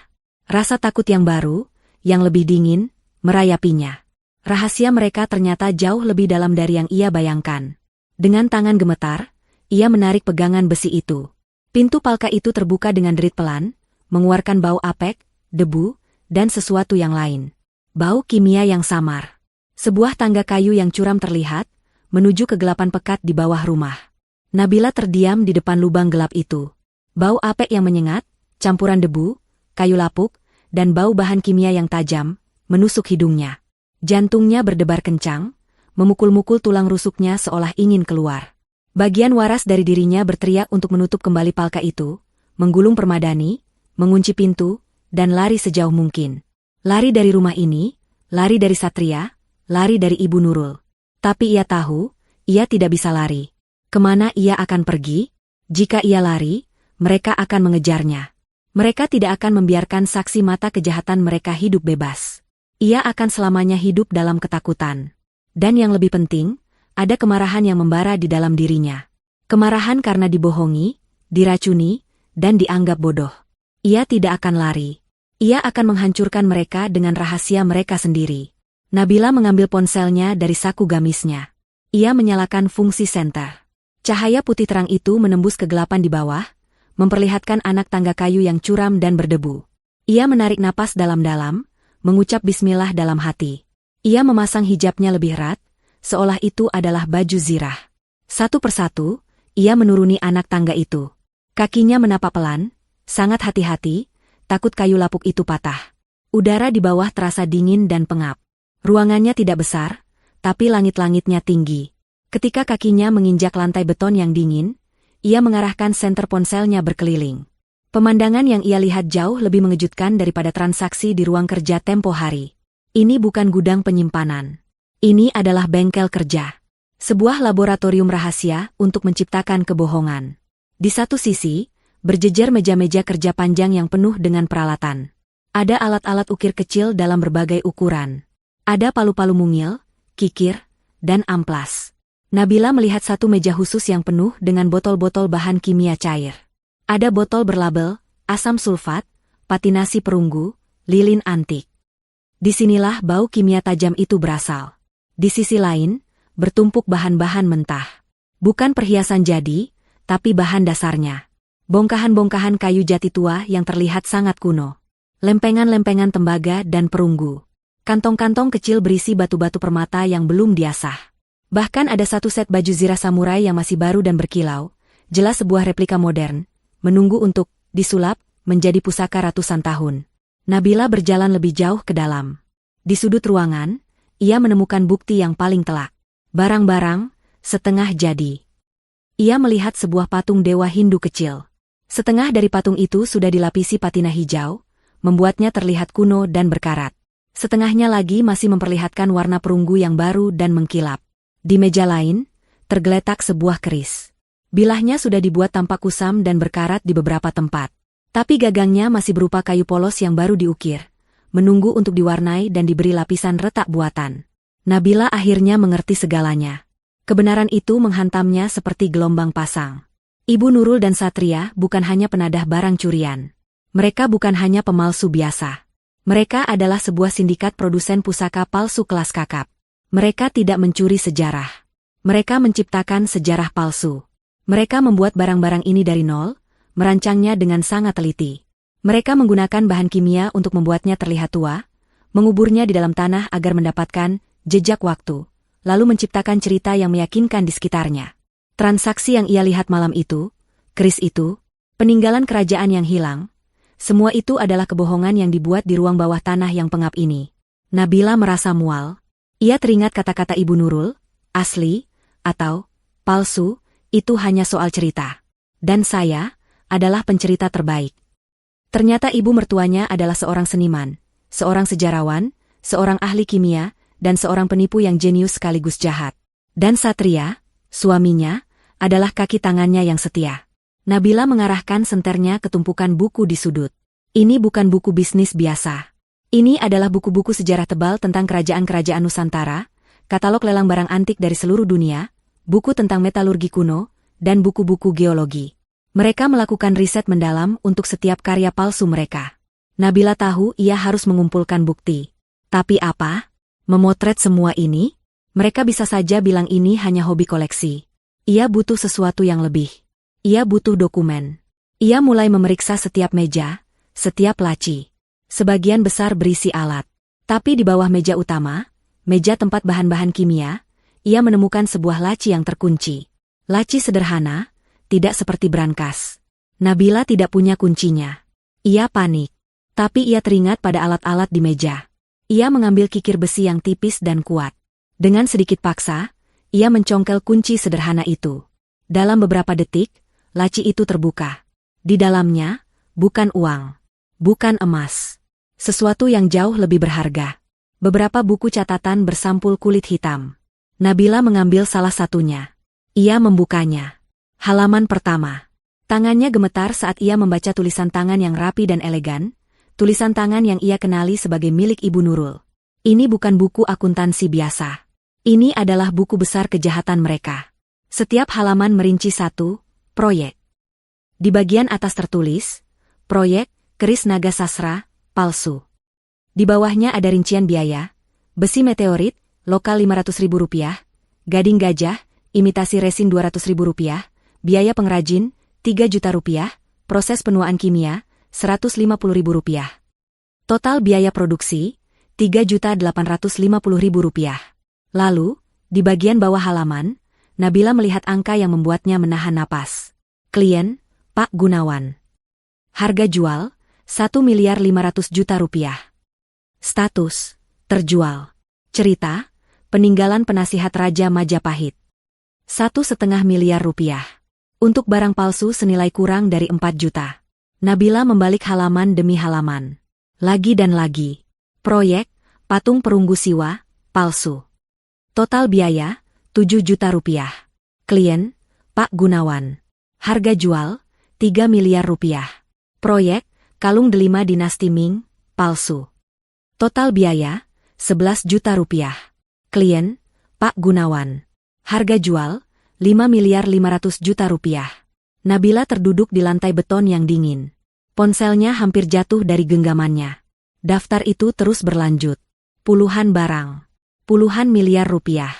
Rasa takut yang baru, yang lebih dingin, merayapinya. Rahasia mereka ternyata jauh lebih dalam dari yang ia bayangkan. Dengan tangan gemetar, ia menarik pegangan besi itu. Pintu palka itu terbuka dengan derit pelan, mengeluarkan bau apek, debu, dan sesuatu yang lain. Bau kimia yang samar. Sebuah tangga kayu yang curam terlihat, menuju kegelapan pekat di bawah rumah. Nabila terdiam di depan lubang gelap itu. Bau apek yang menyengat, campuran debu, kayu lapuk, dan bau bahan kimia yang tajam, menusuk hidungnya. Jantungnya berdebar kencang, memukul-mukul tulang rusuknya seolah ingin keluar. Bagian waras dari dirinya berteriak untuk menutup kembali palka itu, menggulung permadani, mengunci pintu, dan lari sejauh mungkin. Lari dari rumah ini, lari dari Satria, lari dari Ibu Nurul. Tapi ia tahu, ia tidak bisa lari. Kemana ia akan pergi? Jika ia lari, mereka akan mengejarnya. Mereka tidak akan membiarkan saksi mata kejahatan mereka hidup bebas. Ia akan selamanya hidup dalam ketakutan. Dan yang lebih penting, ada kemarahan yang membara di dalam dirinya. Kemarahan karena dibohongi, diracuni, dan dianggap bodoh. Ia tidak akan lari. Ia akan menghancurkan mereka dengan rahasia mereka sendiri. Nabila mengambil ponselnya dari saku gamisnya. Ia menyalakan fungsi senter. Cahaya putih terang itu menembus kegelapan di bawah, memperlihatkan anak tangga kayu yang curam dan berdebu. Ia menarik napas dalam-dalam, mengucap bismillah dalam hati. Ia memasang hijabnya lebih erat, seolah itu adalah baju zirah. Satu persatu, ia menuruni anak tangga itu. Kakinya menapak pelan, sangat hati-hati, takut kayu lapuk itu patah. Udara di bawah terasa dingin dan pengap. Ruangannya tidak besar, tapi langit-langitnya tinggi. Ketika kakinya menginjak lantai beton yang dingin, ia mengarahkan senter ponselnya berkeliling. Pemandangan yang ia lihat jauh lebih mengejutkan daripada transaksi di ruang kerja tempo hari. Ini bukan gudang penyimpanan. Ini adalah bengkel kerja. Sebuah laboratorium rahasia untuk menciptakan kebohongan. Di satu sisi, berjejer meja-meja kerja panjang yang penuh dengan peralatan. Ada alat-alat ukir kecil dalam berbagai ukuran. Ada palu-palu mungil, kikir, dan amplas. Nabila melihat satu meja khusus yang penuh dengan botol-botol bahan kimia cair. Ada botol berlabel, asam sulfat, patinasi perunggu, lilin antik. Disinilah bau kimia tajam itu berasal. Di sisi lain, bertumpuk bahan-bahan mentah. Bukan perhiasan jadi, tapi bahan dasarnya. Bongkahan-bongkahan kayu jati tua yang terlihat sangat kuno. Lempengan-lempengan tembaga dan perunggu. Kantong-kantong kecil berisi batu-batu permata yang belum diasah. Bahkan ada satu set baju zirah samurai yang masih baru dan berkilau, jelas sebuah replika modern, menunggu untuk disulap menjadi pusaka ratusan tahun. Nabila berjalan lebih jauh ke dalam. Di sudut ruangan, ia menemukan bukti yang paling telak. Barang-barang, setengah jadi. Ia melihat sebuah patung dewa Hindu kecil. Setengah dari patung itu sudah dilapisi patina hijau, membuatnya terlihat kuno dan berkarat. Setengahnya lagi masih memperlihatkan warna perunggu yang baru dan mengkilap. Di meja lain, tergeletak sebuah keris. Bilahnya sudah dibuat tampak kusam dan berkarat di beberapa tempat. Tapi gagangnya masih berupa kayu polos yang baru diukir, menunggu untuk diwarnai dan diberi lapisan retak buatan. Nabila akhirnya mengerti segalanya. Kebenaran itu menghantamnya seperti gelombang pasang. Ibu Nurul dan Satria bukan hanya penadah barang curian. Mereka bukan hanya pemalsu biasa. Mereka adalah sebuah sindikat produsen pusaka palsu kelas kakap. Mereka tidak mencuri sejarah. Mereka menciptakan sejarah palsu. Mereka membuat barang-barang ini dari nol, merancangnya dengan sangat teliti. Mereka menggunakan bahan kimia untuk membuatnya terlihat tua, menguburnya di dalam tanah agar mendapatkan jejak waktu, lalu menciptakan cerita yang meyakinkan di sekitarnya. Transaksi yang ia lihat malam itu, keris itu, peninggalan kerajaan yang hilang, semua itu adalah kebohongan yang dibuat di ruang bawah tanah yang pengap ini. Nabila merasa mual. Ia teringat kata-kata Ibu Nurul, asli, atau palsu, itu hanya soal cerita. Dan saya adalah pencerita terbaik. Ternyata ibu mertuanya adalah seorang seniman, seorang sejarawan, seorang ahli kimia, dan seorang penipu yang jenius sekaligus jahat. Dan Satria, suaminya, adalah kaki tangannya yang setia. Nabila mengarahkan senternya ke tumpukan buku di sudut. Ini bukan buku bisnis biasa. Ini adalah buku-buku sejarah tebal tentang kerajaan-kerajaan Nusantara, katalog lelang barang antik dari seluruh dunia, buku tentang metalurgi kuno, dan buku-buku geologi. Mereka melakukan riset mendalam untuk setiap karya palsu mereka. Nabila tahu ia harus mengumpulkan bukti. Tapi apa? Memotret semua ini? Mereka bisa saja bilang ini hanya hobi koleksi. Ia butuh sesuatu yang lebih. Ia butuh dokumen. Ia mulai memeriksa setiap meja, setiap laci. Sebagian besar berisi alat. Tapi di bawah meja utama, meja tempat bahan-bahan kimia, ia menemukan sebuah laci yang terkunci. Laci sederhana, tidak seperti brankas. Nabila tidak punya kuncinya. Ia panik. Tapi ia teringat pada alat-alat di meja. Ia mengambil kikir besi yang tipis dan kuat. Dengan sedikit paksa, ia mencongkel kunci sederhana itu. Dalam beberapa detik, laci itu terbuka. Di dalamnya, bukan uang, bukan emas. Sesuatu yang jauh lebih berharga. Beberapa buku catatan bersampul kulit hitam. Nabila mengambil salah satunya. Ia membukanya. Halaman pertama. Tangannya gemetar saat ia membaca tulisan tangan yang rapi dan elegan, tulisan tangan yang ia kenali sebagai milik Ibu Nurul. Ini bukan buku akuntansi biasa. Ini adalah buku besar kejahatan mereka. Setiap halaman merinci satu proyek. Di bagian atas tertulis, proyek keris naga sasra palsu. Di bawahnya ada rincian biaya, Besi meteorit, lokal Rp500.000, gading gajah, imitasi resin Rp200.000, biaya pengrajin, Rp3 juta, proses penuaan kimia, Rp150.000. Total biaya produksi, Rp3.850.000. Lalu, di bagian bawah halaman, Nabila melihat angka yang membuatnya menahan napas. Klien, Pak Gunawan. Harga jual, Rp1.500.000.000. Status, terjual. Cerita, peninggalan penasihat Raja Majapahit. Rp1,5 miliar. Untuk barang palsu senilai kurang dari 4 juta. Nabila membalik halaman demi halaman. Lagi dan lagi. Proyek, patung perunggu siwa, palsu. Total biaya, Rp7 juta. Klien, Pak Gunawan. Harga jual, Rp3 miliar. Proyek, kalung delima dinasti Ming, palsu. Total biaya, Rp11 juta. Klien, Pak Gunawan. Harga jual, Rp5.500.000.000. Nabila terduduk di lantai beton yang dingin. Ponselnya hampir jatuh dari genggamannya. Daftar itu terus berlanjut. Puluhan barang. Puluhan miliar rupiah.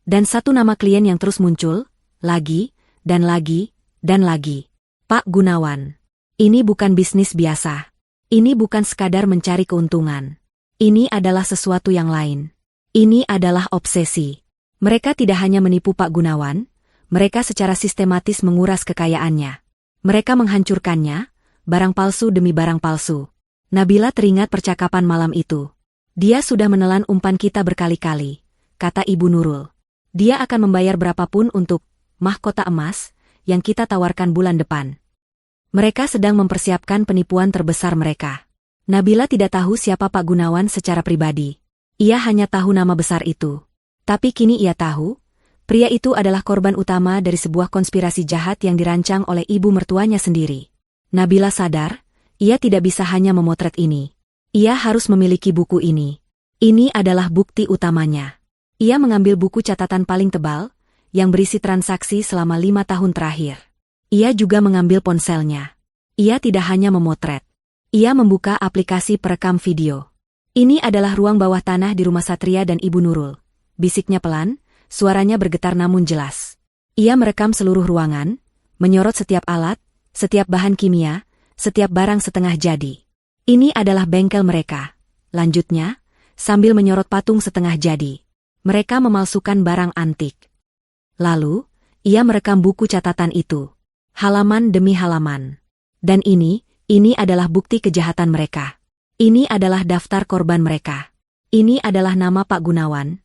Dan satu nama klien yang terus muncul, lagi, dan lagi, dan lagi. Pak Gunawan. Ini bukan bisnis biasa. Ini bukan sekadar mencari keuntungan. Ini adalah sesuatu yang lain. Ini adalah obsesi. Mereka tidak hanya menipu Pak Gunawan, mereka secara sistematis menguras kekayaannya. Mereka menghancurkannya, barang palsu demi barang palsu. Nabila teringat percakapan malam itu. Dia sudah menelan umpan kita berkali-kali, kata Ibu Nurul. Dia akan membayar berapapun untuk mahkota emas yang kita tawarkan bulan depan. Mereka sedang mempersiapkan penipuan terbesar mereka. Nabila tidak tahu siapa Pak Gunawan secara pribadi. Ia hanya tahu nama besar itu. Tapi kini ia tahu, pria itu adalah korban utama dari sebuah konspirasi jahat yang dirancang oleh ibu mertuanya sendiri. Nabila sadar, ia tidak bisa hanya memotret ini. Ia harus memiliki buku ini. Ini adalah bukti utamanya. Ia mengambil buku catatan paling tebal, yang berisi transaksi selama 5 tahun terakhir. Ia juga mengambil ponselnya. Ia tidak hanya memotret. Ia membuka aplikasi perekam video. Ini adalah ruang bawah tanah di rumah Satria dan Ibu Nurul. Bisiknya pelan, suaranya bergetar namun jelas. Ia merekam seluruh ruangan, menyorot setiap alat, setiap bahan kimia, setiap barang setengah jadi. Ini adalah bengkel mereka. Lanjutnya, sambil menyorot patung setengah jadi. Mereka memalsukan barang antik. Lalu, ia merekam buku catatan itu. Halaman demi halaman. Dan ini adalah bukti kejahatan mereka. Ini adalah daftar korban mereka. Ini adalah nama Pak Gunawan.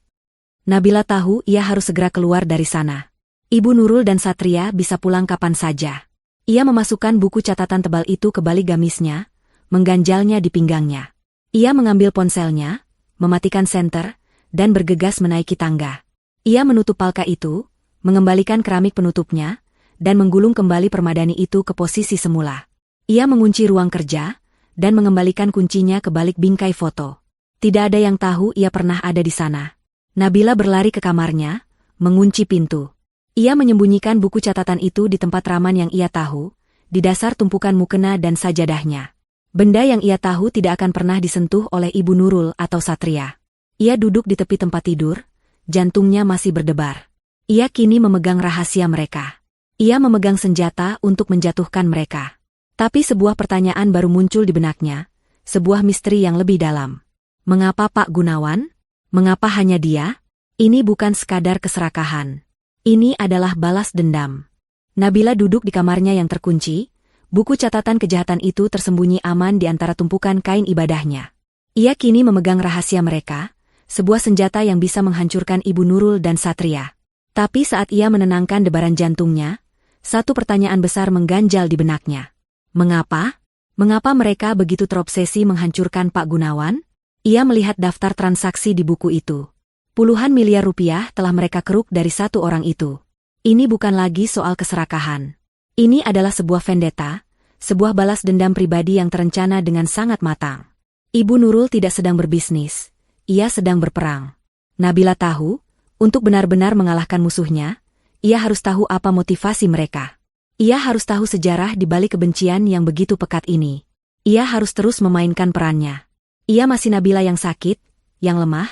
Nabila tahu ia harus segera keluar dari sana. Ibu Nurul dan Satria bisa pulang kapan saja. Ia memasukkan buku catatan tebal itu ke balik gamisnya, mengganjalnya di pinggangnya. Ia mengambil ponselnya, mematikan senter, dan bergegas menaiki tangga. Ia menutup palka itu, mengembalikan keramik penutupnya, dan menggulung kembali permadani itu ke posisi semula. Ia mengunci ruang kerja, dan mengembalikan kuncinya ke balik bingkai foto. Tidak ada yang tahu ia pernah ada di sana. Nabila berlari ke kamarnya, mengunci pintu. Ia menyembunyikan buku catatan itu di tempat raman yang ia tahu, di dasar tumpukan mukena dan sajadahnya. Benda yang ia tahu tidak akan pernah disentuh oleh Ibu Nurul atau Satria. Ia duduk di tepi tempat tidur, jantungnya masih berdebar. Ia kini memegang rahasia mereka. Ia memegang senjata untuk menjatuhkan mereka. Tapi sebuah pertanyaan baru muncul di benaknya, sebuah misteri yang lebih dalam. Mengapa Pak Gunawan? Mengapa hanya dia? Ini bukan sekadar keserakahan. Ini adalah balas dendam. Nabila duduk di kamarnya yang terkunci, buku catatan kejahatan itu tersembunyi aman di antara tumpukan kain ibadahnya. Ia kini memegang rahasia mereka, sebuah senjata yang bisa menghancurkan Ibu Nurul dan Satria. Tapi saat ia menenangkan debaran jantungnya, satu pertanyaan besar mengganjal di benaknya. Mengapa? Mengapa mereka begitu terobsesi menghancurkan Pak Gunawan? Ia melihat daftar transaksi di buku itu. Puluhan miliar rupiah telah mereka keruk dari satu orang itu. Ini bukan lagi soal keserakahan. Ini adalah sebuah vendetta, sebuah balas dendam pribadi yang terencana dengan sangat matang. Ibu Nurul tidak sedang berbisnis, ia sedang berperang. Nabila tahu, untuk benar-benar mengalahkan musuhnya, ia harus tahu apa motivasi mereka. Ia harus tahu sejarah di balik kebencian yang begitu pekat ini. Ia harus terus memainkan perannya. Ia masih Nabila yang sakit, yang lemah,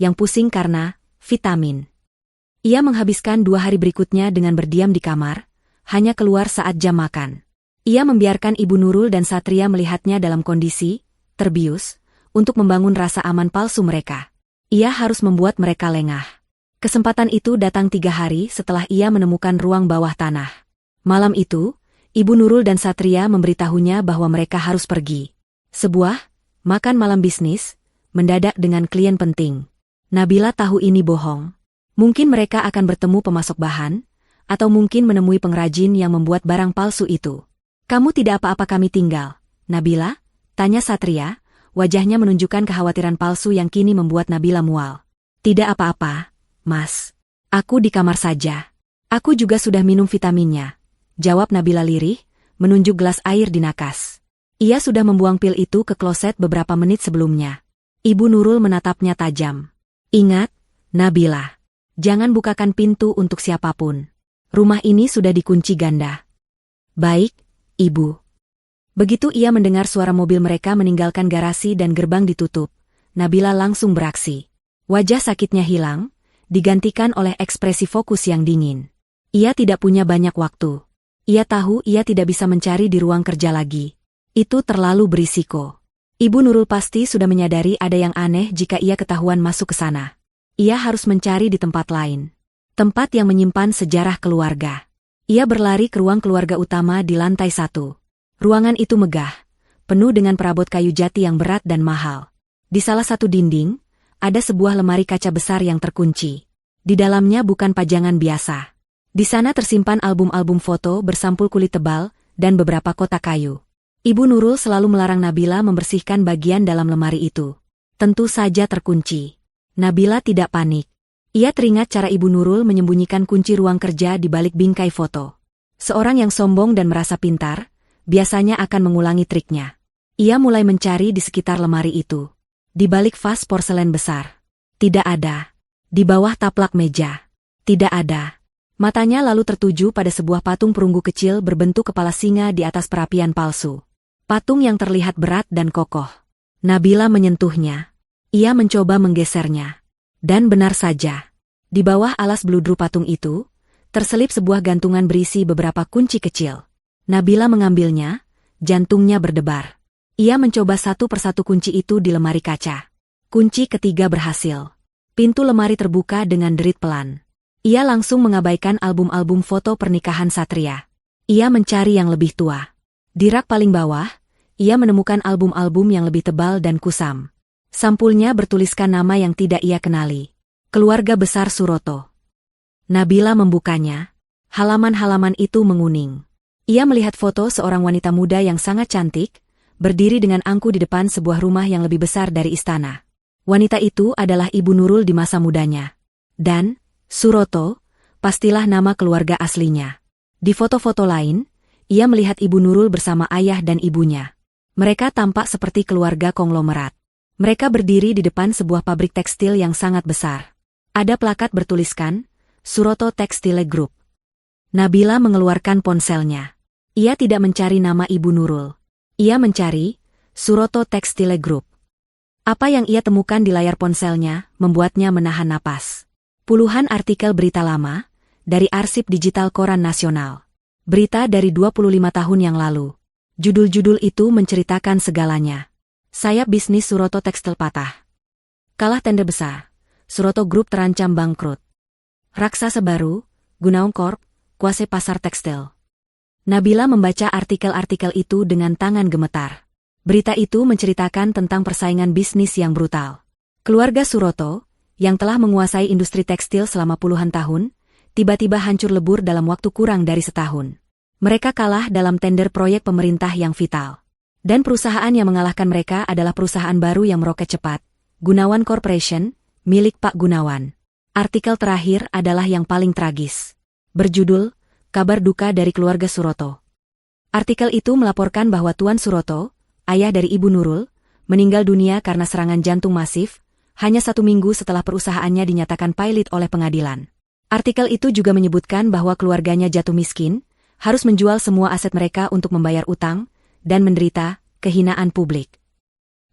yang pusing karena vitamin. Ia menghabiskan 2 hari berikutnya dengan berdiam di kamar, hanya keluar saat jam makan. Ia membiarkan Ibu Nurul dan Satria melihatnya dalam kondisi terbius untuk membangun rasa aman palsu mereka. Ia harus membuat mereka lengah. Kesempatan itu datang 3 hari setelah ia menemukan ruang bawah tanah. Malam itu, Ibu Nurul dan Satria memberitahunya bahwa mereka harus pergi. Sebuah makan malam bisnis, mendadak dengan klien penting. Nabila tahu ini bohong. Mungkin mereka akan bertemu pemasok bahan, atau mungkin menemui pengrajin yang membuat barang palsu itu. Kamu tidak apa-apa kami tinggal, Nabila? Tanya Satria, wajahnya menunjukkan kekhawatiran palsu yang kini membuat Nabila mual. Tidak apa-apa, Mas. Aku di kamar saja. Aku juga sudah minum vitaminnya, jawab Nabila lirih, menunjuk gelas air di nakas. Ia sudah membuang pil itu ke kloset beberapa menit sebelumnya. Ibu Nurul menatapnya tajam. Ingat, Nabila. Jangan bukakan pintu untuk siapapun. Rumah ini sudah dikunci ganda. Baik, Ibu. Begitu ia mendengar suara mobil mereka meninggalkan garasi dan gerbang ditutup, Nabila langsung beraksi. Wajah sakitnya hilang, digantikan oleh ekspresi fokus yang dingin. Ia tidak punya banyak waktu. Ia tahu ia tidak bisa mencari di ruang kerja lagi. Itu terlalu berisiko. Ibu Nurul pasti sudah menyadari ada yang aneh jika ia ketahuan masuk ke sana. Ia harus mencari di tempat lain. Tempat yang menyimpan sejarah keluarga. Ia berlari ke ruang keluarga utama di lantai 1. Ruangan itu megah, penuh dengan perabot kayu jati yang berat dan mahal. Di salah satu dinding, ada sebuah lemari kaca besar yang terkunci. Di dalamnya bukan pajangan biasa. Di sana tersimpan album-album foto bersampul kulit tebal dan beberapa kotak kayu. Ibu Nurul selalu melarang Nabila membersihkan bagian dalam lemari itu. Tentu saja terkunci. Nabila tidak panik. Ia teringat cara Ibu Nurul menyembunyikan kunci ruang kerja di balik bingkai foto. Seorang yang sombong dan merasa pintar, biasanya akan mengulangi triknya. Ia mulai mencari di sekitar lemari itu. Di balik vas porselen besar. Tidak ada. Di bawah taplak meja. Tidak ada. Matanya lalu tertuju pada sebuah patung perunggu kecil berbentuk kepala singa di atas perapian palsu. Patung yang terlihat berat dan kokoh. Nabila menyentuhnya. Ia mencoba menggesernya. Dan benar saja. Di bawah alas bludru patung itu, terselip sebuah gantungan berisi beberapa kunci kecil. Nabila mengambilnya, jantungnya berdebar. Ia mencoba satu persatu kunci itu di lemari kaca. Kunci ketiga berhasil. Pintu lemari terbuka dengan derit pelan. Ia langsung mengabaikan album-album foto pernikahan Satria. Ia mencari yang lebih tua. Di rak paling bawah, ia menemukan album-album yang lebih tebal dan kusam. Sampulnya bertuliskan nama yang tidak ia kenali. Keluarga besar Suroto. Nabila membukanya. Halaman-halaman itu menguning. Ia melihat foto seorang wanita muda yang sangat cantik, berdiri dengan angku di depan sebuah rumah yang lebih besar dari istana. Wanita itu adalah Ibu Nurul di masa mudanya. Dan, Suroto, pastilah nama keluarga aslinya. Di foto-foto lain, ia melihat Ibu Nurul bersama ayah dan ibunya. Mereka tampak seperti keluarga konglomerat. Mereka berdiri di depan sebuah pabrik tekstil yang sangat besar. Ada plakat bertuliskan, Suroto Textile Group. Nabila mengeluarkan ponselnya. Ia tidak mencari nama Ibu Nurul. Ia mencari, Suroto Textile Group. Apa yang ia temukan di layar ponselnya, membuatnya menahan napas. Puluhan artikel berita lama, dari arsip digital koran nasional. Berita dari 25 tahun yang lalu. Judul-judul itu menceritakan segalanya. Sayap bisnis Suroto Tekstil patah. Kalah tender besar. Suroto Group terancam bangkrut. Raksasa baru, Gunawan Corp, kuasai pasar tekstil. Nabila membaca artikel-artikel itu dengan tangan gemetar. Berita itu menceritakan tentang persaingan bisnis yang brutal. Keluarga Suroto, yang telah menguasai industri tekstil selama puluhan tahun, tiba-tiba hancur lebur dalam waktu kurang dari setahun. Mereka kalah dalam tender proyek pemerintah yang vital. Dan perusahaan yang mengalahkan mereka adalah perusahaan baru yang meroket cepat, Gunawan Corporation, milik Pak Gunawan. Artikel terakhir adalah yang paling tragis. Berjudul, Kabar Duka dari Keluarga Suroto. Artikel itu melaporkan bahwa Tuan Suroto, ayah dari Ibu Nurul, meninggal dunia karena serangan jantung masif, hanya 1 minggu setelah perusahaannya dinyatakan pailit oleh pengadilan. Artikel itu juga menyebutkan bahwa keluarganya jatuh miskin, harus menjual semua aset mereka untuk membayar utang, dan menderita kehinaan publik.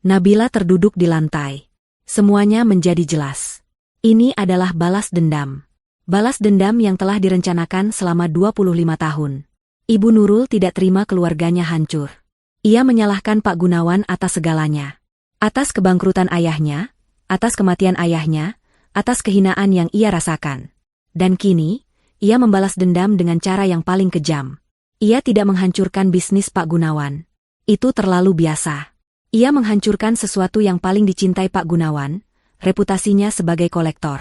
Nabila terduduk di lantai. Semuanya menjadi jelas. Ini adalah balas dendam. Balas dendam yang telah direncanakan selama 25 tahun. Ibu Nurul tidak terima keluarganya hancur. Ia menyalahkan Pak Gunawan atas segalanya. Atas kebangkrutan ayahnya, atas kematian ayahnya, atas kehinaan yang ia rasakan. Dan kini, ia membalas dendam dengan cara yang paling kejam. Ia tidak menghancurkan bisnis Pak Gunawan. Itu terlalu biasa. Ia menghancurkan sesuatu yang paling dicintai Pak Gunawan, reputasinya sebagai kolektor.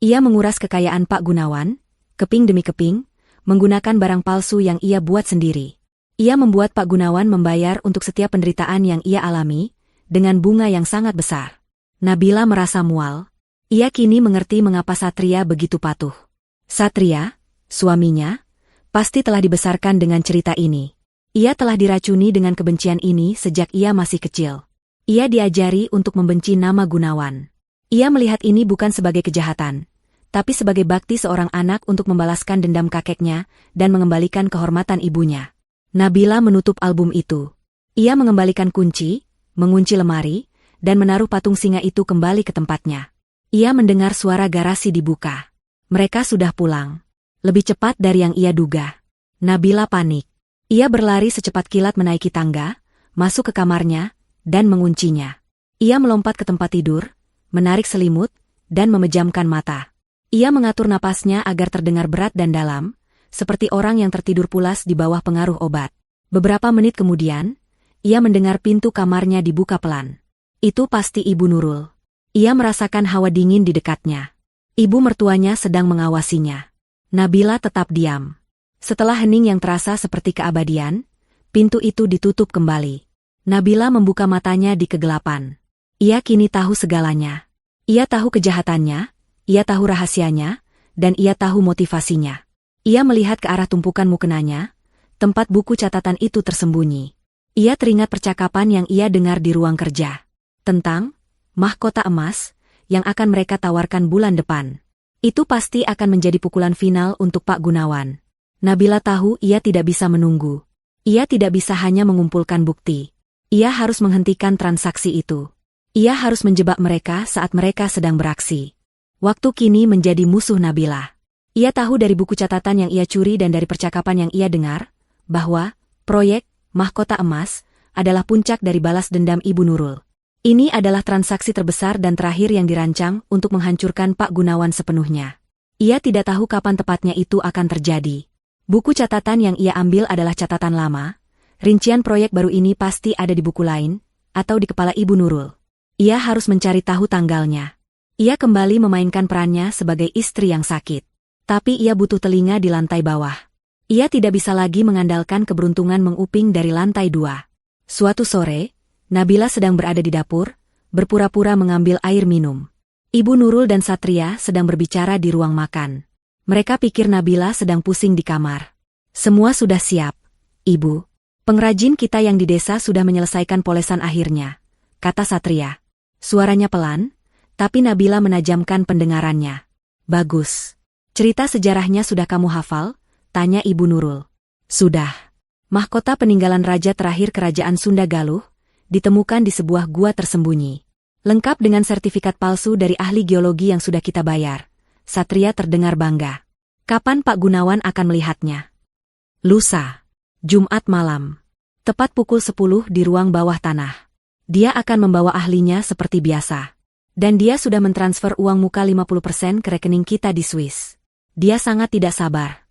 Ia menguras kekayaan Pak Gunawan, keping demi keping, menggunakan barang palsu yang ia buat sendiri. Ia membuat Pak Gunawan membayar untuk setiap penderitaan yang ia alami, dengan bunga yang sangat besar. Nabila merasa mual. Ia kini mengerti mengapa Satria begitu patuh. Satria, suaminya, pasti telah dibesarkan dengan cerita ini. Ia telah diracuni dengan kebencian ini sejak ia masih kecil. Ia diajari untuk membenci nama Gunawan. Ia melihat ini bukan sebagai kejahatan, tapi sebagai bakti seorang anak untuk membalaskan dendam kakeknya dan mengembalikan kehormatan ibunya. Nabila menutup album itu. Ia mengembalikan kunci, mengunci lemari, dan menaruh patung singa itu kembali ke tempatnya. Ia mendengar suara garasi dibuka. Mereka sudah pulang. Lebih cepat dari yang ia duga. Nabila panik. Ia berlari secepat kilat menaiki tangga, masuk ke kamarnya, dan menguncinya. Ia melompat ke tempat tidur, menarik selimut, dan memejamkan mata. Ia mengatur napasnya agar terdengar berat dan dalam, seperti orang yang tertidur pulas di bawah pengaruh obat. Beberapa menit kemudian, ia mendengar pintu kamarnya dibuka pelan. Itu pasti Ibu Nurul. Ia merasakan hawa dingin di dekatnya. Ibu mertuanya sedang mengawasinya. Nabila tetap diam. Setelah hening yang terasa seperti keabadian, pintu itu ditutup kembali. Nabila membuka matanya di kegelapan. Ia kini tahu segalanya. Ia tahu kejahatannya, ia tahu rahasianya, dan ia tahu motivasinya. Ia melihat ke arah tumpukan mukenanya, tempat buku catatan itu tersembunyi. Ia teringat percakapan yang ia dengar di ruang kerja. Tentang mahkota emas yang akan mereka tawarkan bulan depan. Itu pasti akan menjadi pukulan final untuk Pak Gunawan. Nabila tahu ia tidak bisa menunggu. Ia tidak bisa hanya mengumpulkan bukti. Ia harus menghentikan transaksi itu. Ia harus menjebak mereka saat mereka sedang beraksi. Waktu kini menjadi musuh Nabila. Ia tahu dari buku catatan yang ia curi dan dari percakapan yang ia dengar, bahwa proyek mahkota emas adalah puncak dari balas dendam Ibu Nurul. Ini adalah transaksi terbesar dan terakhir yang dirancang untuk menghancurkan Pak Gunawan sepenuhnya. Ia tidak tahu kapan tepatnya itu akan terjadi. Buku catatan yang ia ambil adalah catatan lama. Rincian proyek baru ini pasti ada di buku lain, atau di kepala Ibu Nurul. Ia harus mencari tahu tanggalnya. Ia kembali memainkan perannya sebagai istri yang sakit. Tapi ia butuh telinga di lantai bawah. Ia tidak bisa lagi mengandalkan keberuntungan menguping dari lantai 2. Suatu sore, Nabila sedang berada di dapur, berpura-pura mengambil air minum. Ibu Nurul dan Satria sedang berbicara di ruang makan. Mereka pikir Nabila sedang pusing di kamar. Semua sudah siap, Ibu. Pengrajin kita yang di desa sudah menyelesaikan polesan akhirnya, kata Satria. Suaranya pelan, tapi Nabila menajamkan pendengarannya. Bagus. Cerita sejarahnya sudah kamu hafal? Tanya Ibu Nurul. Sudah. Mahkota peninggalan raja terakhir kerajaan Sunda Galuh, ditemukan di sebuah gua tersembunyi. Lengkap dengan sertifikat palsu dari ahli geologi yang sudah kita bayar. Satria terdengar bangga. Kapan Pak Gunawan akan melihatnya? Lusa. Jumat malam. Tepat pukul 10 di ruang bawah tanah. Dia akan membawa ahlinya seperti biasa. Dan dia sudah mentransfer uang muka 50% ke rekening kita di Swiss. Dia sangat tidak sabar.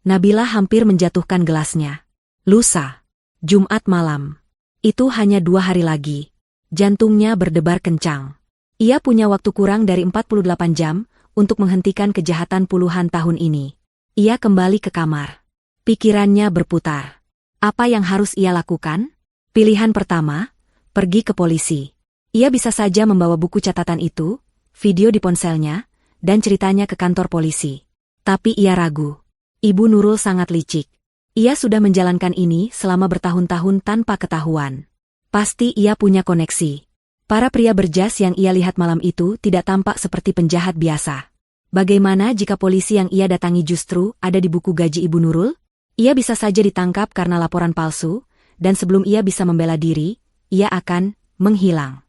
Nabila hampir menjatuhkan gelasnya. Lusa. Jumat malam. Itu hanya 2 hari lagi. Jantungnya berdebar kencang. Ia punya waktu kurang dari 48 jam untuk menghentikan kejahatan puluhan tahun ini. Ia kembali ke kamar. Pikirannya berputar. Apa yang harus ia lakukan? Pilihan pertama, pergi ke polisi. Ia bisa saja membawa buku catatan itu, video di ponselnya, dan ceritanya ke kantor polisi. Tapi ia ragu. Ibu Nurul sangat licik. Ia sudah menjalankan ini selama bertahun-tahun tanpa ketahuan. Pasti ia punya koneksi. Para pria berjas yang ia lihat malam itu tidak tampak seperti penjahat biasa. Bagaimana jika polisi yang ia datangi justru ada di buku gaji Ibu Nurul? Ia bisa saja ditangkap karena laporan palsu, dan sebelum ia bisa membela diri, ia akan menghilang.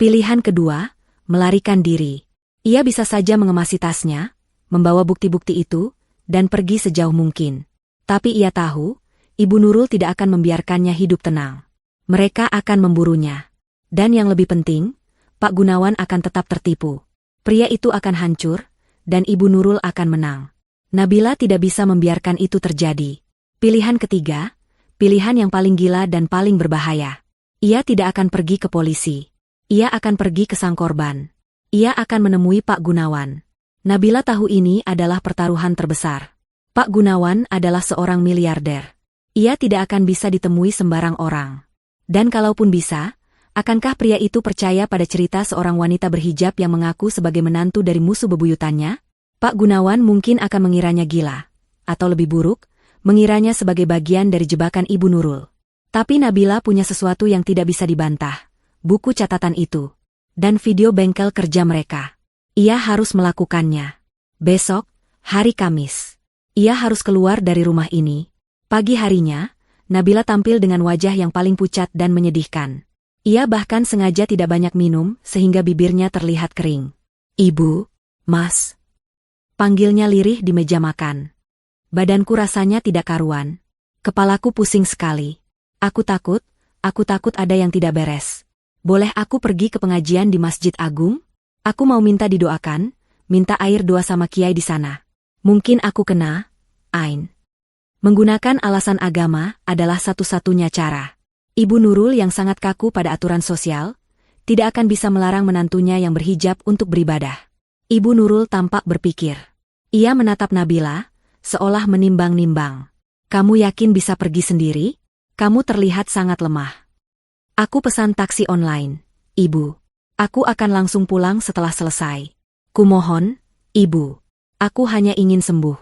Pilihan kedua, melarikan diri. Ia bisa saja mengemasi tasnya, membawa bukti-bukti itu, dan pergi sejauh mungkin. Tapi ia tahu, Ibu Nurul tidak akan membiarkannya hidup tenang. Mereka akan memburunya. Dan yang lebih penting, Pak Gunawan akan tetap tertipu. Pria itu akan hancur, dan Ibu Nurul akan menang. Nabila tidak bisa membiarkan itu terjadi. Pilihan ketiga, pilihan yang paling gila dan paling berbahaya. Ia tidak akan pergi ke polisi. Ia akan pergi ke sang korban. Ia akan menemui Pak Gunawan. Nabila tahu ini adalah pertaruhan terbesar. Pak Gunawan adalah seorang miliarder. Ia tidak akan bisa ditemui sembarang orang. Dan kalaupun bisa, akankah pria itu percaya pada cerita seorang wanita berhijab yang mengaku sebagai menantu dari musuh bebuyutannya? Pak Gunawan mungkin akan mengiranya gila. Atau lebih buruk, mengiranya sebagai bagian dari jebakan Ibu Nurul. Tapi Nabila punya sesuatu yang tidak bisa dibantah. Buku catatan itu. Dan video bengkel kerja mereka. Ia harus melakukannya. Besok, hari Kamis. Ia harus keluar dari rumah ini. Pagi harinya, Nabila tampil dengan wajah yang paling pucat dan menyedihkan. Ia bahkan sengaja tidak banyak minum sehingga bibirnya terlihat kering. "Ibu, Mas." Panggilnya lirih di meja makan. "Badanku rasanya tidak karuan. Kepalaku pusing sekali. Aku takut ada yang tidak beres. Boleh aku pergi ke pengajian di Masjid Agung? Aku mau minta didoakan, minta air doa sama kiai di sana. Mungkin aku kena ain." Menggunakan alasan agama adalah satu-satunya cara. Ibu Nurul yang sangat kaku pada aturan sosial, tidak akan bisa melarang menantunya yang berhijab untuk beribadah. Ibu Nurul tampak berpikir. Ia menatap Nabila, seolah menimbang-nimbang. "Kamu yakin bisa pergi sendiri? Kamu terlihat sangat lemah." "Aku pesan taksi online, Ibu. Aku akan langsung pulang setelah selesai. Kumohon, Ibu. Aku hanya ingin sembuh."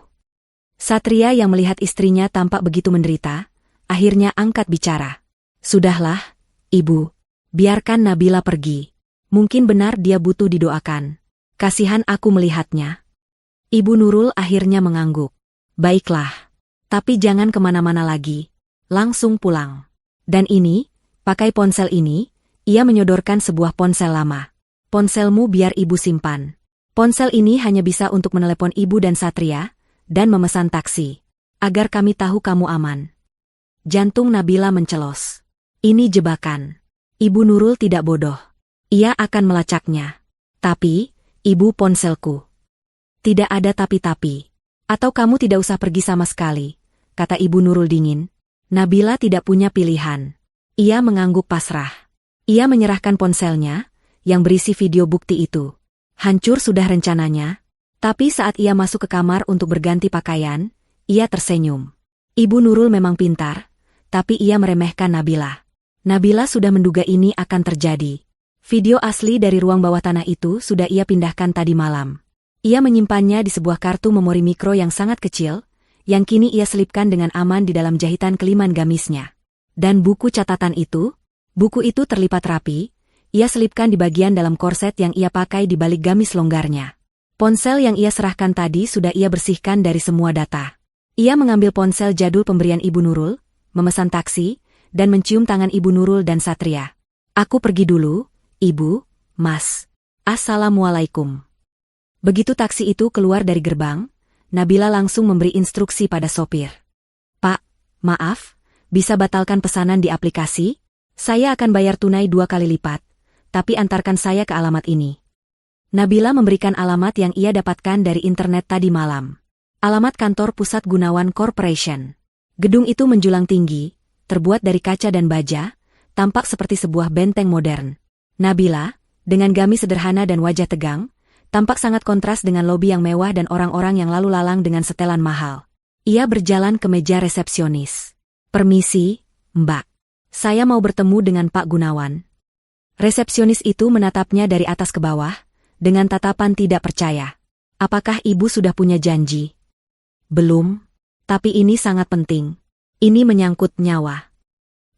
Satria yang melihat istrinya tampak begitu menderita, akhirnya angkat bicara. "Sudahlah, Ibu. Biarkan Nabila pergi. Mungkin benar dia butuh didoakan. Kasihan aku melihatnya." Ibu Nurul akhirnya mengangguk. "Baiklah. Tapi jangan kemana-mana lagi. Langsung pulang. Dan ini, pakai ponsel ini." Ia menyodorkan sebuah ponsel lama. "Ponselmu biar Ibu simpan. Ponsel ini hanya bisa untuk menelepon Ibu dan Satria, dan memesan taksi. Agar kami tahu kamu aman." Jantung Nabila mencelos. Ini jebakan. Ibu Nurul tidak bodoh. Ia akan melacaknya. "Tapi, Ibu, ponselku." "Tidak ada tapi-tapi. Atau kamu tidak usah pergi sama sekali," kata Ibu Nurul dingin. Nabila tidak punya pilihan. Ia mengangguk pasrah. Ia menyerahkan ponselnya, yang berisi video bukti itu. Hancur sudah rencananya, tapi saat ia masuk ke kamar untuk berganti pakaian, ia tersenyum. Ibu Nurul memang pintar, tapi ia meremehkan Nabila. Nabila sudah menduga ini akan terjadi. Video asli dari ruang bawah tanah itu sudah ia pindahkan tadi malam. Ia menyimpannya di sebuah kartu memori mikro yang sangat kecil, yang kini ia selipkan dengan aman di dalam jahitan keliman gamisnya. Dan buku catatan itu? Buku itu terlipat rapi, ia selipkan di bagian dalam korset yang ia pakai di balik gamis longgarnya. Ponsel yang ia serahkan tadi sudah ia bersihkan dari semua data. Ia mengambil ponsel jadul pemberian Ibu Nurul, memesan taksi, dan mencium tangan Ibu Nurul dan Satria. "Aku pergi dulu, Ibu, Mas. Assalamualaikum." Begitu taksi itu keluar dari gerbang, Nabila langsung memberi instruksi pada sopir. "Pak, maaf, bisa batalkan pesanan di aplikasi? Saya akan bayar tunai 2 kali lipat, tapi antarkan saya ke alamat ini." Nabila memberikan alamat yang ia dapatkan dari internet tadi malam. Alamat kantor pusat Gunawan Corporation. Gedung itu menjulang tinggi, terbuat dari kaca dan baja, tampak seperti sebuah benteng modern. Nabila, dengan gamis sederhana dan wajah tegang, tampak sangat kontras dengan lobi yang mewah dan orang-orang yang lalu lalang dengan setelan mahal. Ia berjalan ke meja resepsionis. "Permisi, Mbak. Saya mau bertemu dengan Pak Gunawan." Resepsionis itu menatapnya dari atas ke bawah, dengan tatapan tidak percaya. "Apakah Ibu sudah punya janji?" "Belum. Tapi ini sangat penting. Ini menyangkut nyawa.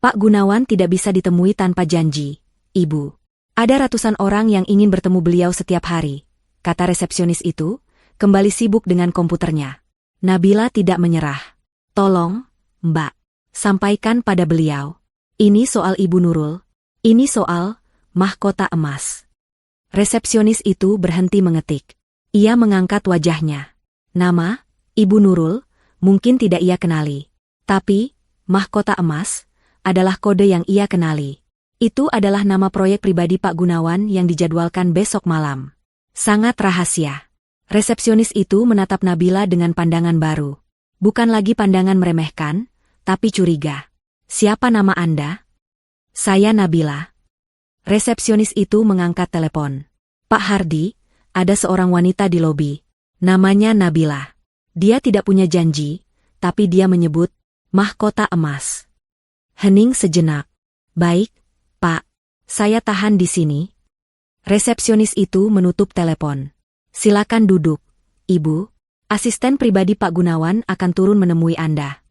Pak Gunawan tidak bisa ditemui tanpa janji, Ibu. Ada ratusan orang yang ingin bertemu beliau setiap hari," kata resepsionis itu, kembali sibuk dengan komputernya. Nabila tidak menyerah. "Tolong, Mbak, sampaikan pada beliau. Ini soal Ibu Nurul. Ini soal mahkota emas." Resepsionis itu berhenti mengetik. Ia mengangkat wajahnya. Nama, Ibu Nurul, mungkin tidak ia kenali. Tapi, Mahkota Emas, adalah kode yang ia kenali. Itu adalah nama proyek pribadi Pak Gunawan yang dijadwalkan besok malam. Sangat rahasia. Resepsionis itu menatap Nabila dengan pandangan baru. Bukan lagi pandangan meremehkan, tapi curiga. Siapa nama Anda? Saya Nabila. Resepsionis itu mengangkat telepon. Pak Hardi, ada seorang wanita di lobi. Namanya Nabila. Dia tidak punya janji, tapi dia menyebut Mahkota Emas. Hening sejenak. Baik, Pak. Saya tahan di sini. Resepsionis itu menutup telepon. Silakan duduk, Ibu. Asisten pribadi Pak Gunawan akan turun menemui Anda.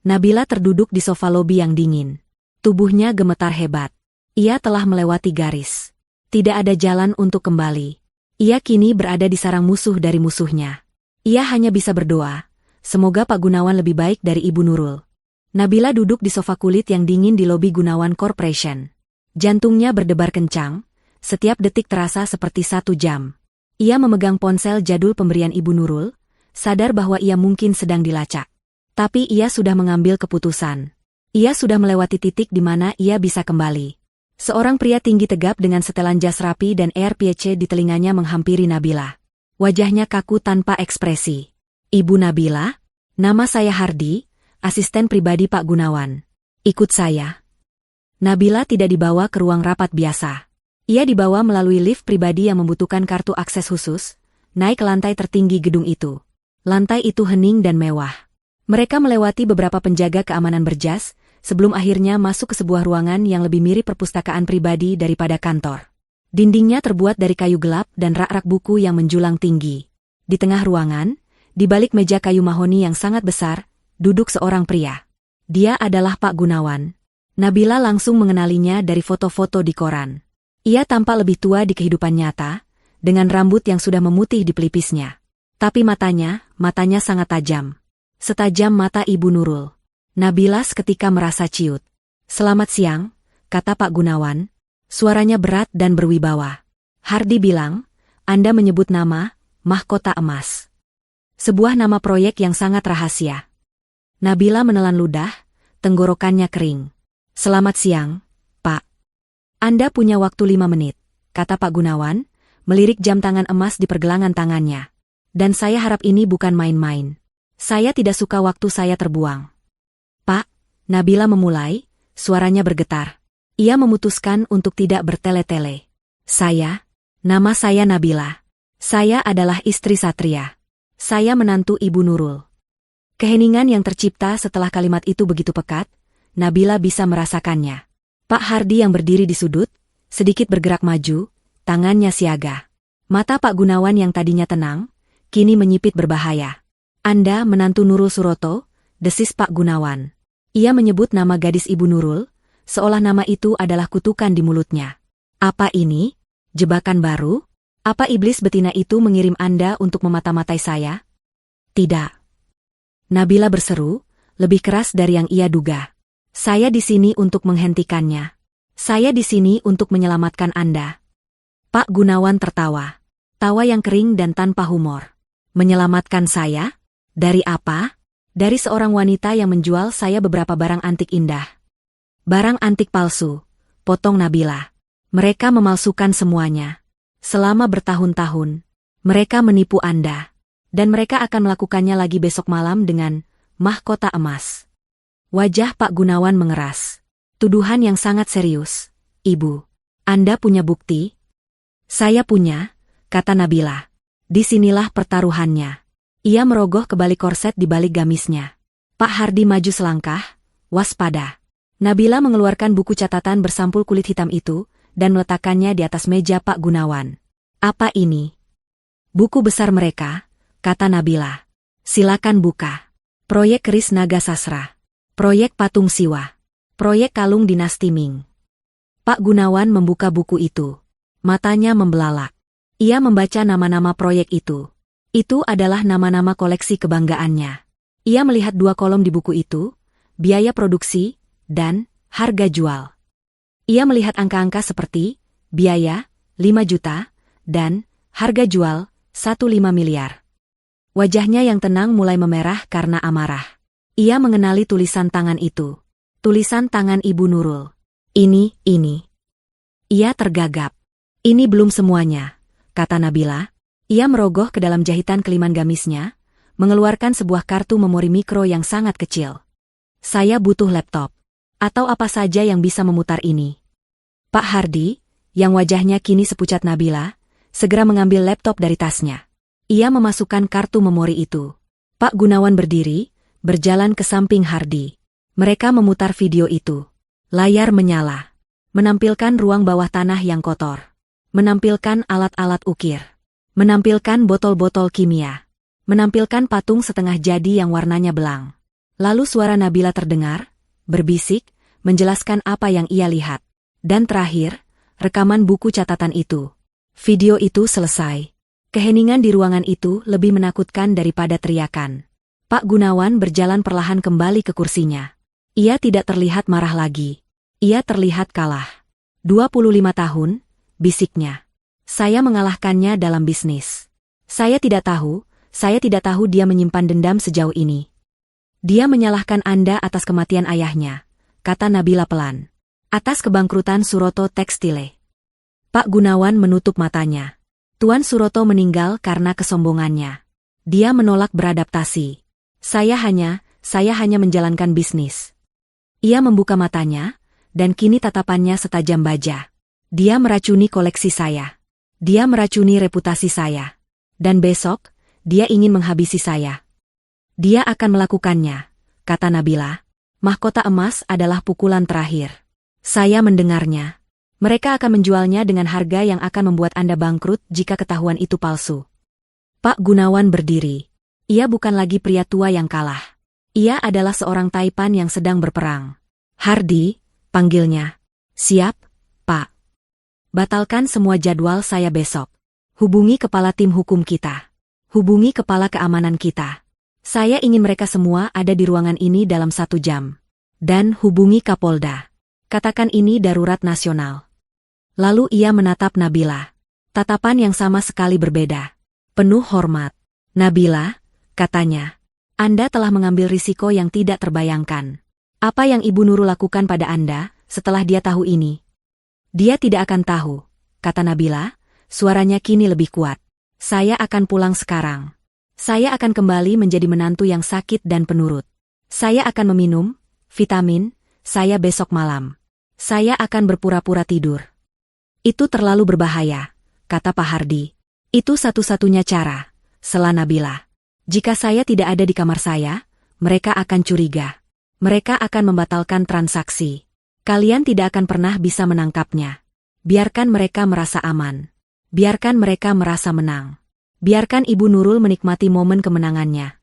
Nabila terduduk di sofa lobi yang dingin. Tubuhnya gemetar hebat. Ia telah melewati garis. Tidak ada jalan untuk kembali. Ia kini berada di sarang musuh dari musuhnya. Ia hanya bisa berdoa, semoga Pak Gunawan lebih baik dari Ibu Nurul. Nabila duduk di sofa kulit yang dingin di lobi Gunawan Corporation. Jantungnya berdebar kencang, setiap detik terasa seperti 1 jam. Ia memegang ponsel jadul pemberian Ibu Nurul, sadar bahwa ia mungkin sedang dilacak. Tapi ia sudah mengambil keputusan. Ia sudah melewati titik di mana ia bisa kembali. Seorang pria tinggi tegap dengan setelan jas rapi dan AirPC di telinganya menghampiri Nabila. Wajahnya kaku tanpa ekspresi. Ibu Nabila, nama saya Hardi, asisten pribadi Pak Gunawan. Ikut saya. Nabila tidak dibawa ke ruang rapat biasa. Ia dibawa melalui lift pribadi yang membutuhkan kartu akses khusus, naik ke lantai tertinggi gedung itu. Lantai itu hening dan mewah. Mereka melewati beberapa penjaga keamanan berjas, sebelum akhirnya masuk ke sebuah ruangan yang lebih mirip perpustakaan pribadi daripada kantor. Dindingnya terbuat dari kayu gelap dan rak-rak buku yang menjulang tinggi. Di tengah ruangan, di balik meja kayu mahoni yang sangat besar, duduk seorang pria. Dia adalah Pak Gunawan. Nabila langsung mengenalinya dari foto-foto di koran. Ia tampak lebih tua di kehidupan nyata, dengan rambut yang sudah memutih di pelipisnya. Tapi matanya sangat tajam. Setajam mata Ibu Nurul. Nabila seketika merasa ciut. Selamat siang, kata Pak Gunawan. Suaranya berat dan berwibawa. Hardi bilang, Anda menyebut nama Mahkota Emas. Sebuah nama proyek yang sangat rahasia. Nabila menelan ludah, tenggorokannya kering. Selamat siang, Pak. Anda punya waktu 5 menit, kata Pak Gunawan, melirik jam tangan emas di pergelangan tangannya. Dan saya harap ini bukan main-main. Saya tidak suka waktu saya terbuang. Pak, Nabila memulai, suaranya bergetar. Ia memutuskan untuk tidak bertele-tele. Nama saya Nabila. Saya adalah istri Satria. Saya menantu Ibu Nurul. Keheningan yang tercipta setelah kalimat itu begitu pekat, Nabila bisa merasakannya. Pak Hardi yang berdiri di sudut, sedikit bergerak maju, tangannya siaga. Mata Pak Gunawan yang tadinya tenang, kini menyipit berbahaya. Anda menantu Nurul Suroto, desis Pak Gunawan. Ia menyebut nama gadis Ibu Nurul, seolah nama itu adalah kutukan di mulutnya. Apa ini? Jebakan baru? Apa iblis betina itu mengirim Anda untuk memata-matai saya? Tidak. Nabila berseru, lebih keras dari yang ia duga. Saya di sini untuk menghentikannya. Saya di sini untuk menyelamatkan Anda. Pak Gunawan tertawa. Tawa yang kering dan tanpa humor. Menyelamatkan saya? Dari apa? Dari seorang wanita yang menjual saya beberapa barang antik indah. Barang antik palsu, potong Nabila. Mereka memalsukan semuanya. Selama bertahun-tahun, mereka menipu Anda. Dan mereka akan melakukannya lagi besok malam dengan Mahkota Emas. Wajah Pak Gunawan mengeras. Tuduhan yang sangat serius. Ibu, Anda punya bukti? Saya punya, kata Nabila. Disinilah pertaruhannya. Ia merogoh ke balik korset di balik gamisnya. Pak Hardi maju selangkah, waspada. Nabila mengeluarkan buku catatan bersampul kulit hitam itu, dan meletakkannya di atas meja Pak Gunawan. Apa ini? Buku besar mereka, kata Nabila. Silakan buka. Proyek Keris Naga Sasra. Proyek Patung Siwa. Proyek Kalung Dinasti Ming. Pak Gunawan membuka buku itu. Matanya membelalak. Ia membaca nama-nama proyek itu. Itu adalah nama-nama koleksi kebanggaannya. Ia melihat 2 kolom di buku itu, biaya produksi, dan harga jual. Ia melihat angka-angka seperti, biaya, 5 juta, Dan, harga jual, 1,5 miliar. Wajahnya yang tenang mulai memerah karena amarah. Ia mengenali tulisan tangan itu. Tulisan tangan Ibu Nurul. Ini. Ia tergagap. Ini belum semuanya, kata Nabila. Ia merogoh ke dalam jahitan keliman gamisnya, mengeluarkan sebuah kartu memori mikro yang sangat kecil. Saya butuh laptop. Atau apa saja yang bisa memutar ini. Pak Hardi, yang wajahnya kini sepucat Nabila, segera mengambil laptop dari tasnya. Ia memasukkan kartu memori itu. Pak Gunawan berdiri, berjalan ke samping Hardi. Mereka memutar video itu. Layar menyala. Menampilkan ruang bawah tanah yang kotor. Menampilkan alat-alat ukir. Menampilkan botol-botol kimia. Menampilkan patung setengah jadi yang warnanya belang. Lalu suara Nabila terdengar, berbisik, menjelaskan apa yang ia lihat. Dan terakhir, rekaman buku catatan itu. Video itu selesai. Keheningan di ruangan itu lebih menakutkan daripada teriakan. Pak Gunawan berjalan perlahan kembali ke kursinya. Ia tidak terlihat marah lagi. Ia terlihat kalah. 25 tahun, bisiknya. Saya mengalahkannya dalam bisnis. Saya tidak tahu dia menyimpan dendam sejauh ini. Dia menyalahkan Anda atas kematian ayahnya, kata Nabila pelan. Atas kebangkrutan Suroto Tekstile. Pak Gunawan menutup matanya. Tuan Suroto meninggal karena kesombongannya. Dia menolak beradaptasi. Saya hanya menjalankan bisnis. Ia membuka matanya, dan kini tatapannya setajam baja. Dia meracuni koleksi saya. Dia meracuni reputasi saya. Dan besok, dia ingin menghabisi saya. Dia akan melakukannya, kata Nabila. Mahkota emas adalah pukulan terakhir. Saya mendengarnya. Mereka akan menjualnya dengan harga yang akan membuat Anda bangkrut jika ketahuan itu palsu. Pak Gunawan berdiri. Ia bukan lagi pria tua yang kalah. Ia adalah seorang taipan yang sedang berperang. Hardi, panggilnya. Siap, Pak. Batalkan semua jadwal saya besok. Hubungi kepala tim hukum kita. Hubungi kepala keamanan kita. Saya ingin mereka semua ada di ruangan ini dalam 1 jam. Dan hubungi Kapolda. Katakan ini darurat nasional. Lalu ia menatap Nabila. Tatapan yang sama sekali berbeda. Penuh hormat. Nabila, katanya. Anda telah mengambil risiko yang tidak terbayangkan. Apa yang Ibu Nurul lakukan pada Anda setelah dia tahu ini? Dia tidak akan tahu, kata Nabila, suaranya kini lebih kuat. Saya akan pulang sekarang. Saya akan kembali menjadi menantu yang sakit dan penurut. Saya akan meminum vitamin saya besok malam. Saya akan berpura-pura tidur. Itu terlalu berbahaya, kata Pak Hardi. Itu satu-satunya cara, sela Nabila. Jika saya tidak ada di kamar saya, mereka akan curiga. Mereka akan membatalkan transaksi. Kalian tidak akan pernah bisa menangkapnya. Biarkan mereka merasa aman. Biarkan mereka merasa menang. Biarkan Ibu Nurul menikmati momen kemenangannya.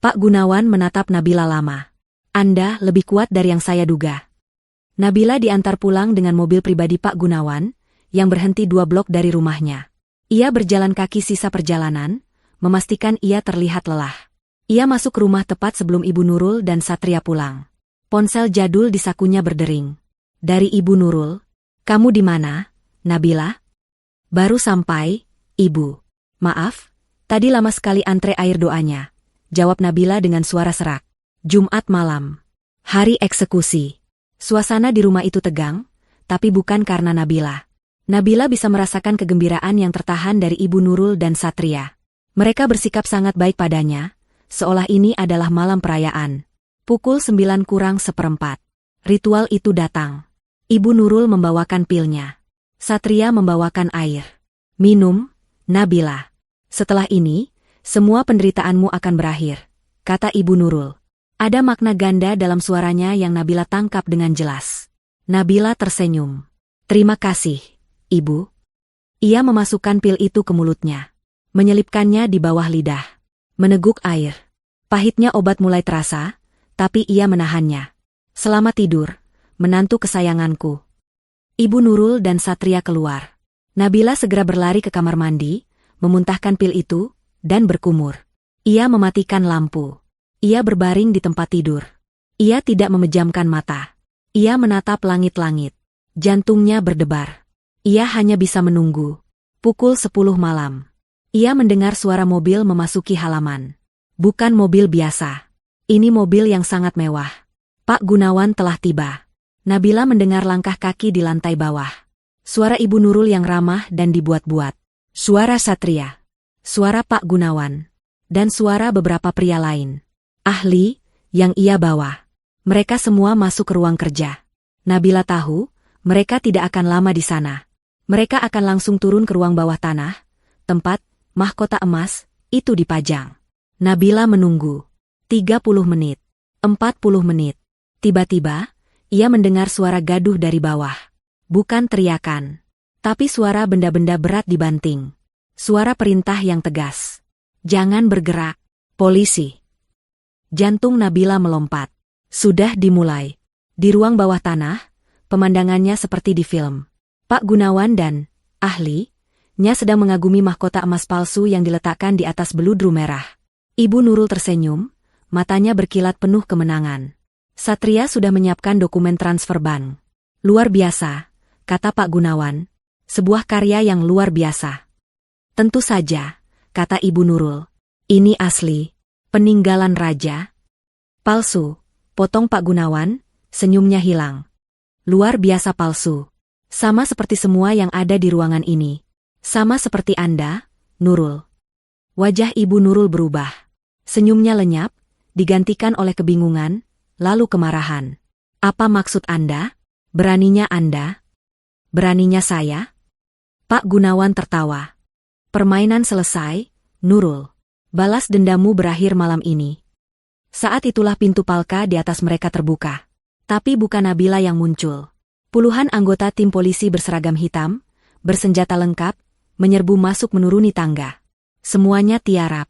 Pak Gunawan menatap Nabila lama. Anda lebih kuat dari yang saya duga. Nabila diantar pulang dengan mobil pribadi Pak Gunawan, yang berhenti 2 blok dari rumahnya. Ia berjalan kaki sisa perjalanan, memastikan ia terlihat lelah. Ia masuk rumah tepat sebelum Ibu Nurul dan Satria pulang. Ponsel jadul di sakunya berdering. Dari Ibu Nurul. Kamu di mana, Nabila? Baru sampai, Ibu. Maaf, tadi lama sekali antre air doanya. Jawab Nabila dengan suara serak. Jumat malam. Hari eksekusi. Suasana di rumah itu tegang, tapi bukan karena Nabila. Nabila bisa merasakan kegembiraan yang tertahan dari Ibu Nurul dan Satria. Mereka bersikap sangat baik padanya, seolah ini adalah malam perayaan. Pukul 9:04. Ritual itu datang. Ibu Nurul membawakan pilnya. Satria membawakan air. Minum, Nabila. Setelah ini, semua penderitaanmu akan berakhir, kata Ibu Nurul. Ada makna ganda dalam suaranya yang Nabila tangkap dengan jelas. Nabila tersenyum. Terima kasih, Ibu. Ia memasukkan pil itu ke mulutnya. Menyelipkannya di bawah lidah. Meneguk air. Pahitnya obat mulai terasa, tapi ia menahannya. Selamat tidur, menantu kesayanganku. Ibu Nurul dan Satria keluar. Nabila segera berlari ke kamar mandi, memuntahkan pil itu, dan berkumur. Ia mematikan lampu. Ia berbaring di tempat tidur. Ia tidak memejamkan mata. Ia menatap langit-langit. Jantungnya berdebar. Ia hanya bisa menunggu. Pukul 10 malam. Ia mendengar suara mobil memasuki halaman. Bukan mobil biasa. Ini mobil yang sangat mewah. Pak Gunawan telah tiba. Nabila mendengar langkah kaki di lantai bawah. Suara Ibu Nurul yang ramah dan dibuat-buat. Suara Satria. Suara Pak Gunawan. Dan suara beberapa pria lain. Ahli, yang ia bawa. Mereka semua masuk ke ruang kerja. Nabila tahu, mereka tidak akan lama di sana. Mereka akan langsung turun ke ruang bawah tanah, tempat mahkota emas itu dipajang. Nabila menunggu. 30 menit. 40 menit. Tiba-tiba, ia mendengar suara gaduh dari bawah. Bukan teriakan, tapi suara benda-benda berat dibanting. Suara perintah yang tegas. Jangan bergerak, polisi. Jantung Nabila melompat. Sudah dimulai. Di ruang bawah tanah, pemandangannya seperti di film. Pak Gunawan dan ahli-nya sedang mengagumi mahkota emas palsu yang diletakkan di atas beludru merah. Ibu Nurul tersenyum, matanya berkilat penuh kemenangan. Satria sudah menyiapkan dokumen transfer bank. Luar biasa, kata Pak Gunawan. Sebuah karya yang luar biasa. Tentu saja, kata Ibu Nurul. Ini asli, peninggalan raja. Palsu, potong Pak Gunawan, senyumnya hilang. Luar biasa palsu. Sama seperti semua yang ada di ruangan ini. Sama seperti Anda, Nurul. Wajah Ibu Nurul berubah. Senyumnya lenyap, digantikan oleh kebingungan, lalu kemarahan. Apa maksud Anda? Beraninya Anda? Beraninya saya? Pak Gunawan tertawa. Permainan selesai, Nurul. Balas dendamu berakhir malam ini. Saat itulah pintu palka di atas mereka terbuka. Tapi bukan Nabila yang muncul. Puluhan anggota tim polisi berseragam hitam, bersenjata lengkap, menyerbu masuk menuruni tangga. Semuanya tiarap.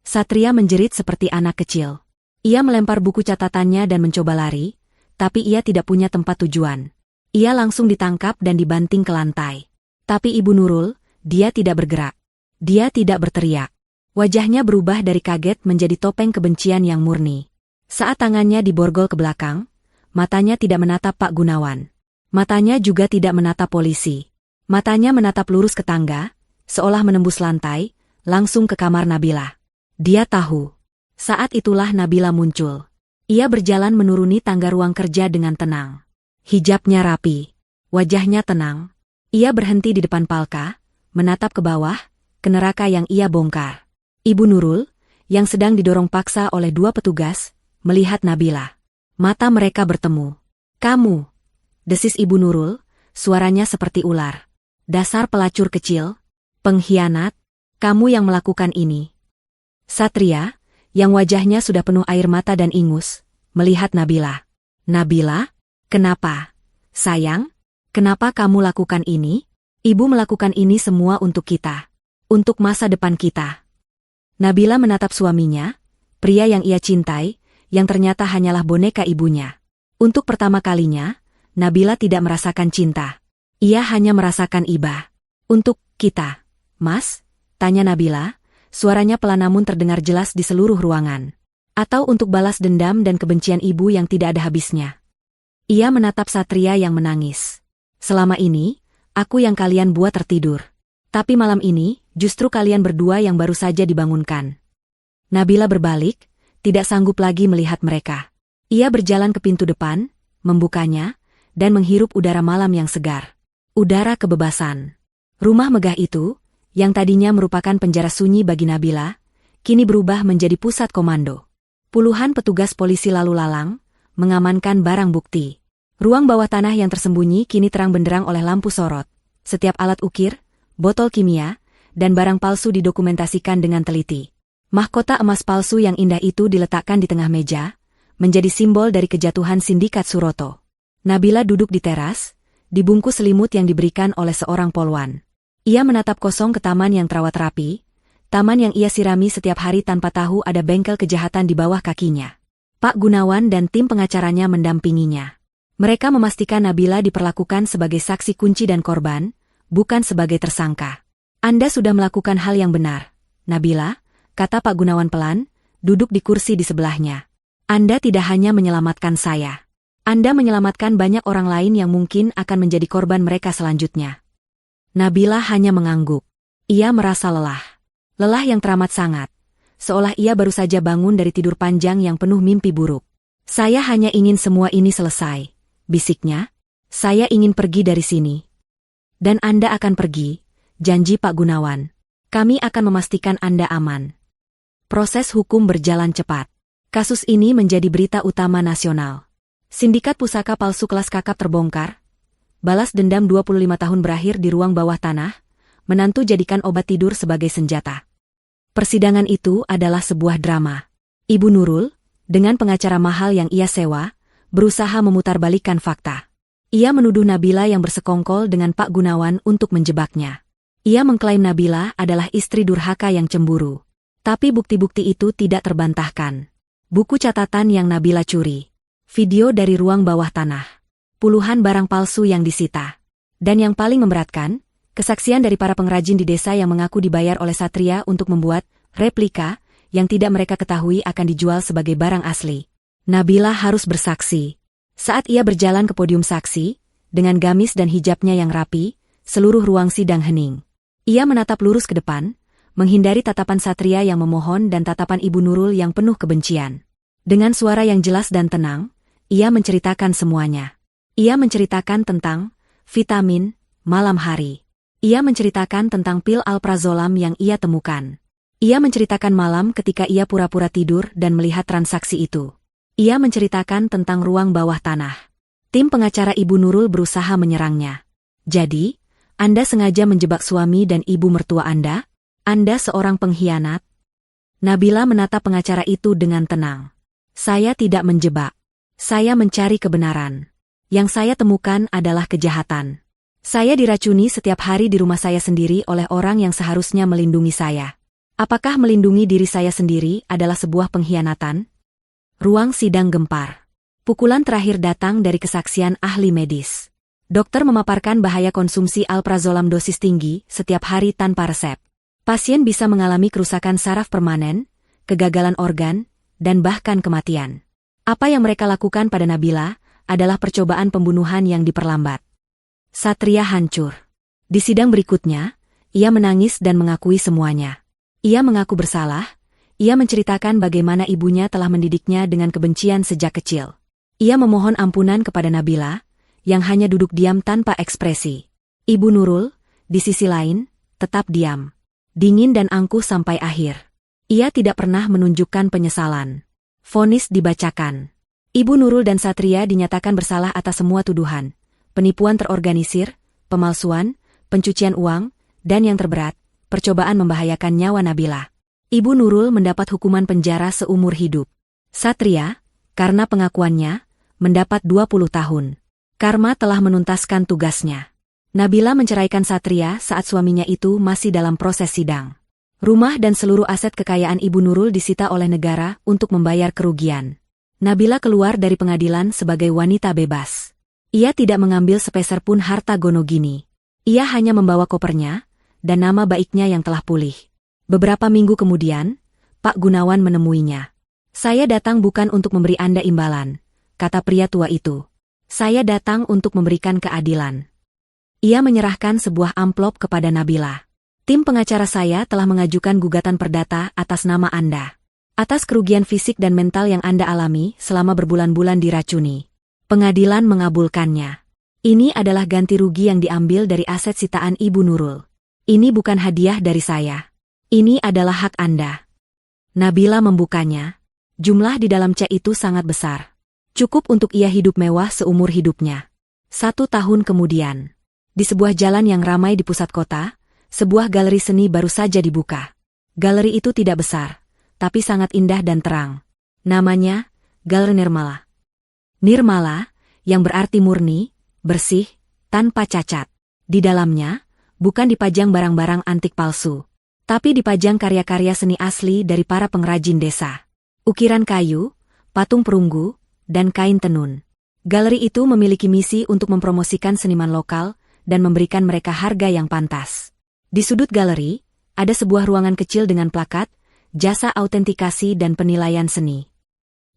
Satria menjerit seperti anak kecil. Ia melempar buku catatannya dan mencoba lari, tapi ia tidak punya tempat tujuan. Ia langsung ditangkap dan dibanting ke lantai. Tapi Ibu Nurul, dia tidak bergerak. Dia tidak berteriak. Wajahnya berubah dari kaget menjadi topeng kebencian yang murni. Saat tangannya diborgol ke belakang, matanya tidak menatap Pak Gunawan. Matanya juga tidak menatap polisi. Matanya menatap lurus ke tangga, seolah menembus lantai, langsung ke kamar Nabila. Dia tahu. Saat itulah Nabila muncul. Ia berjalan menuruni tangga ruang kerja dengan tenang. Hijabnya rapi. Wajahnya tenang. Ia berhenti di depan palka, menatap ke bawah, ke neraka yang ia bongkar. Ibu Nurul, yang sedang didorong paksa oleh dua petugas, melihat Nabila. Mata mereka bertemu. Kamu, desis Ibu Nurul, suaranya seperti ular. Dasar pelacur kecil, pengkhianat, kamu yang melakukan ini. Satria, yang wajahnya sudah penuh air mata dan ingus, melihat Nabila. Nabila, kenapa? Sayang, kenapa kamu lakukan ini? Ibu melakukan ini semua untuk kita. Untuk masa depan kita. Nabila menatap suaminya, pria yang ia cintai, yang ternyata hanyalah boneka ibunya. Untuk pertama kalinya, Nabila tidak merasakan cinta. Ia hanya merasakan iba. Untuk kita, Mas? Tanya Nabila, suaranya pelan namun terdengar jelas di seluruh ruangan. Atau untuk balas dendam dan kebencian ibu yang tidak ada habisnya. Ia menatap Satria yang menangis. Selama ini, aku yang kalian buat tertidur. Tapi malam ini, justru kalian berdua yang baru saja dibangunkan. Nabila berbalik, tidak sanggup lagi melihat mereka. Ia berjalan ke pintu depan, membukanya, dan menghirup udara malam yang segar. Udara kebebasan. Rumah megah itu, yang tadinya merupakan penjara sunyi bagi Nabila, kini berubah menjadi pusat komando. Puluhan petugas polisi lalu lalang, mengamankan barang bukti. Ruang bawah tanah yang tersembunyi kini terang benderang oleh lampu sorot. Setiap alat ukir, botol kimia, dan barang palsu didokumentasikan dengan teliti. Mahkota emas palsu yang indah itu diletakkan di tengah meja, menjadi simbol dari kejatuhan sindikat Suroto. Nabila duduk di teras, dibungkus selimut yang diberikan oleh seorang polwan. Ia menatap kosong ke taman yang terawat rapi, taman yang ia sirami setiap hari tanpa tahu ada bengkel kejahatan di bawah kakinya. Pak Gunawan dan tim pengacaranya mendampinginya. Mereka memastikan Nabila diperlakukan sebagai saksi kunci dan korban, bukan sebagai tersangka. Anda sudah melakukan hal yang benar, Nabila, kata Pak Gunawan pelan, duduk di kursi di sebelahnya. Anda tidak hanya menyelamatkan saya. Anda menyelamatkan banyak orang lain yang mungkin akan menjadi korban mereka selanjutnya. Nabila hanya mengangguk. Ia merasa lelah. Lelah yang teramat sangat. Seolah ia baru saja bangun dari tidur panjang yang penuh mimpi buruk. Saya hanya ingin semua ini selesai, bisiknya. Saya ingin pergi dari sini. Dan Anda akan pergi, janji Pak Gunawan. Kami akan memastikan Anda aman. Proses hukum berjalan cepat. Kasus ini menjadi berita utama nasional. Sindikat pusaka palsu kelas kakap terbongkar. Balas dendam 25 tahun berakhir di ruang bawah tanah. Menantu jadikan obat tidur sebagai senjata. Persidangan itu adalah sebuah drama. Ibu Nurul, dengan pengacara mahal yang ia sewa, berusaha memutarbalikkan fakta. Ia menuduh Nabila yang bersekongkol dengan Pak Gunawan untuk menjebaknya. Ia mengklaim Nabila adalah istri durhaka yang cemburu. Tapi bukti-bukti itu tidak terbantahkan. Buku catatan yang Nabila curi. Video dari ruang bawah tanah. Puluhan barang palsu yang disita. Dan yang paling memberatkan, kesaksian dari para pengrajin di desa yang mengaku dibayar oleh Satria untuk membuat replika yang tidak mereka ketahui akan dijual sebagai barang asli. Nabila harus bersaksi. Saat ia berjalan ke podium saksi, dengan gamis dan hijabnya yang rapi, seluruh ruang sidang hening. Ia menatap lurus ke depan, menghindari tatapan Satria yang memohon dan tatapan Ibu Nurul yang penuh kebencian. Dengan suara yang jelas dan tenang, ia menceritakan semuanya. Ia menceritakan tentang vitamin malam hari. Ia menceritakan tentang pil alprazolam yang ia temukan. Ia menceritakan malam ketika ia pura-pura tidur dan melihat transaksi itu. Ia menceritakan tentang ruang bawah tanah. Tim pengacara Ibu Nurul berusaha menyerangnya. Jadi, Anda sengaja menjebak suami dan ibu mertua Anda? Anda seorang pengkhianat? Nabila menatap pengacara itu dengan tenang. Saya tidak menjebak. Saya mencari kebenaran. Yang saya temukan adalah kejahatan. Saya diracuni setiap hari di rumah saya sendiri oleh orang yang seharusnya melindungi saya. Apakah melindungi diri saya sendiri adalah sebuah pengkhianatan? Ruang sidang gempar. Pukulan terakhir datang dari kesaksian ahli medis. Dokter memaparkan bahaya konsumsi alprazolam dosis tinggi setiap hari tanpa resep. Pasien bisa mengalami kerusakan saraf permanen, kegagalan organ, dan bahkan kematian. Apa yang mereka lakukan pada Nabila adalah percobaan pembunuhan yang diperlambat. Satria hancur. Di sidang berikutnya, ia menangis dan mengakui semuanya. Ia mengaku bersalah. Ia menceritakan bagaimana ibunya telah mendidiknya dengan kebencian sejak kecil. Ia memohon ampunan kepada Nabila, yang hanya duduk diam tanpa ekspresi. Ibu Nurul, di sisi lain, tetap diam. Dingin dan angkuh sampai akhir. Ia tidak pernah menunjukkan penyesalan. Vonis dibacakan. Ibu Nurul dan Satria dinyatakan bersalah atas semua tuduhan. Penipuan terorganisir, pemalsuan, pencucian uang, dan yang terberat, percobaan membahayakan nyawa Nabila. Ibu Nurul mendapat hukuman penjara seumur hidup. Satria, karena pengakuannya, mendapat 20 tahun. Karma telah menuntaskan tugasnya. Nabila menceraikan Satria saat suaminya itu masih dalam proses sidang. Rumah dan seluruh aset kekayaan Ibu Nurul disita oleh negara untuk membayar kerugian. Nabila keluar dari pengadilan sebagai wanita bebas. Ia tidak mengambil sepeser pun harta Gonogini. Ia hanya membawa kopernya, dan nama baiknya yang telah pulih. Beberapa minggu kemudian, Pak Gunawan menemuinya. Saya datang bukan untuk memberi Anda imbalan, kata pria tua itu. Saya datang untuk memberikan keadilan. Ia menyerahkan sebuah amplop kepada Nabila. Tim pengacara saya telah mengajukan gugatan perdata atas nama Anda. Atas kerugian fisik dan mental yang Anda alami selama berbulan-bulan diracuni. Pengadilan mengabulkannya. Ini adalah ganti rugi yang diambil dari aset sitaan Ibu Nurul. Ini bukan hadiah dari saya. Ini adalah hak Anda. Nabila membukanya. Jumlah di dalam cek itu sangat besar. Cukup untuk ia hidup mewah seumur hidupnya. 1 tahun kemudian. Di sebuah jalan yang ramai di pusat kota, sebuah galeri seni baru saja dibuka. Galeri itu tidak besar, tapi sangat indah dan terang. Namanya, Galeri Nirmala. Nirmala, yang berarti murni, bersih, tanpa cacat. Di dalamnya, bukan dipajang barang-barang antik palsu. Tapi dipajang karya-karya seni asli dari para pengrajin desa. Ukiran kayu, patung perunggu, dan kain tenun. Galeri itu memiliki misi untuk mempromosikan seniman lokal dan memberikan mereka harga yang pantas. Di sudut galeri, ada sebuah ruangan kecil dengan plakat, jasa autentikasi dan penilaian seni.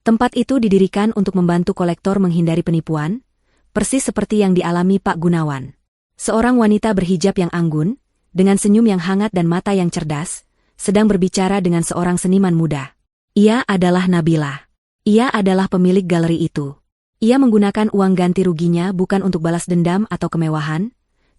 Tempat itu didirikan untuk membantu kolektor menghindari penipuan, persis seperti yang dialami Pak Gunawan. Seorang wanita berhijab yang anggun, dengan senyum yang hangat dan mata yang cerdas, sedang berbicara dengan seorang seniman muda. Ia adalah Nabila. Ia adalah pemilik galeri itu. Ia menggunakan uang ganti ruginya bukan untuk balas dendam atau kemewahan,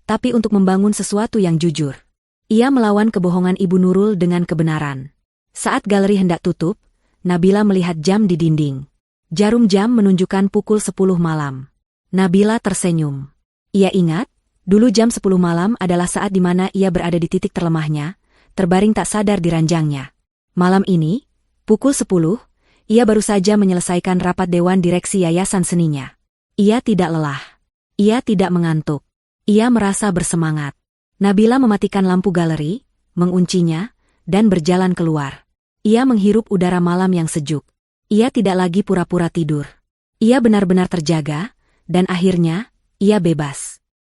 tapi untuk membangun sesuatu yang jujur. Ia melawan kebohongan Ibu Nurul dengan kebenaran. Saat galeri hendak tutup, Nabila melihat jam di dinding. Jarum jam menunjukkan pukul 10 malam. Nabila tersenyum. Ia ingat, dulu jam 10 malam adalah saat di mana ia berada di titik terlemahnya, terbaring tak sadar di ranjangnya. Malam ini, pukul 10, ia baru saja menyelesaikan rapat dewan direksi yayasan seninya. Ia tidak lelah. Ia tidak mengantuk. Ia merasa bersemangat. Nabila mematikan lampu galeri, menguncinya, dan berjalan keluar. Ia menghirup udara malam yang sejuk. Ia tidak lagi pura-pura tidur. Ia benar-benar terjaga, dan akhirnya, ia bebas.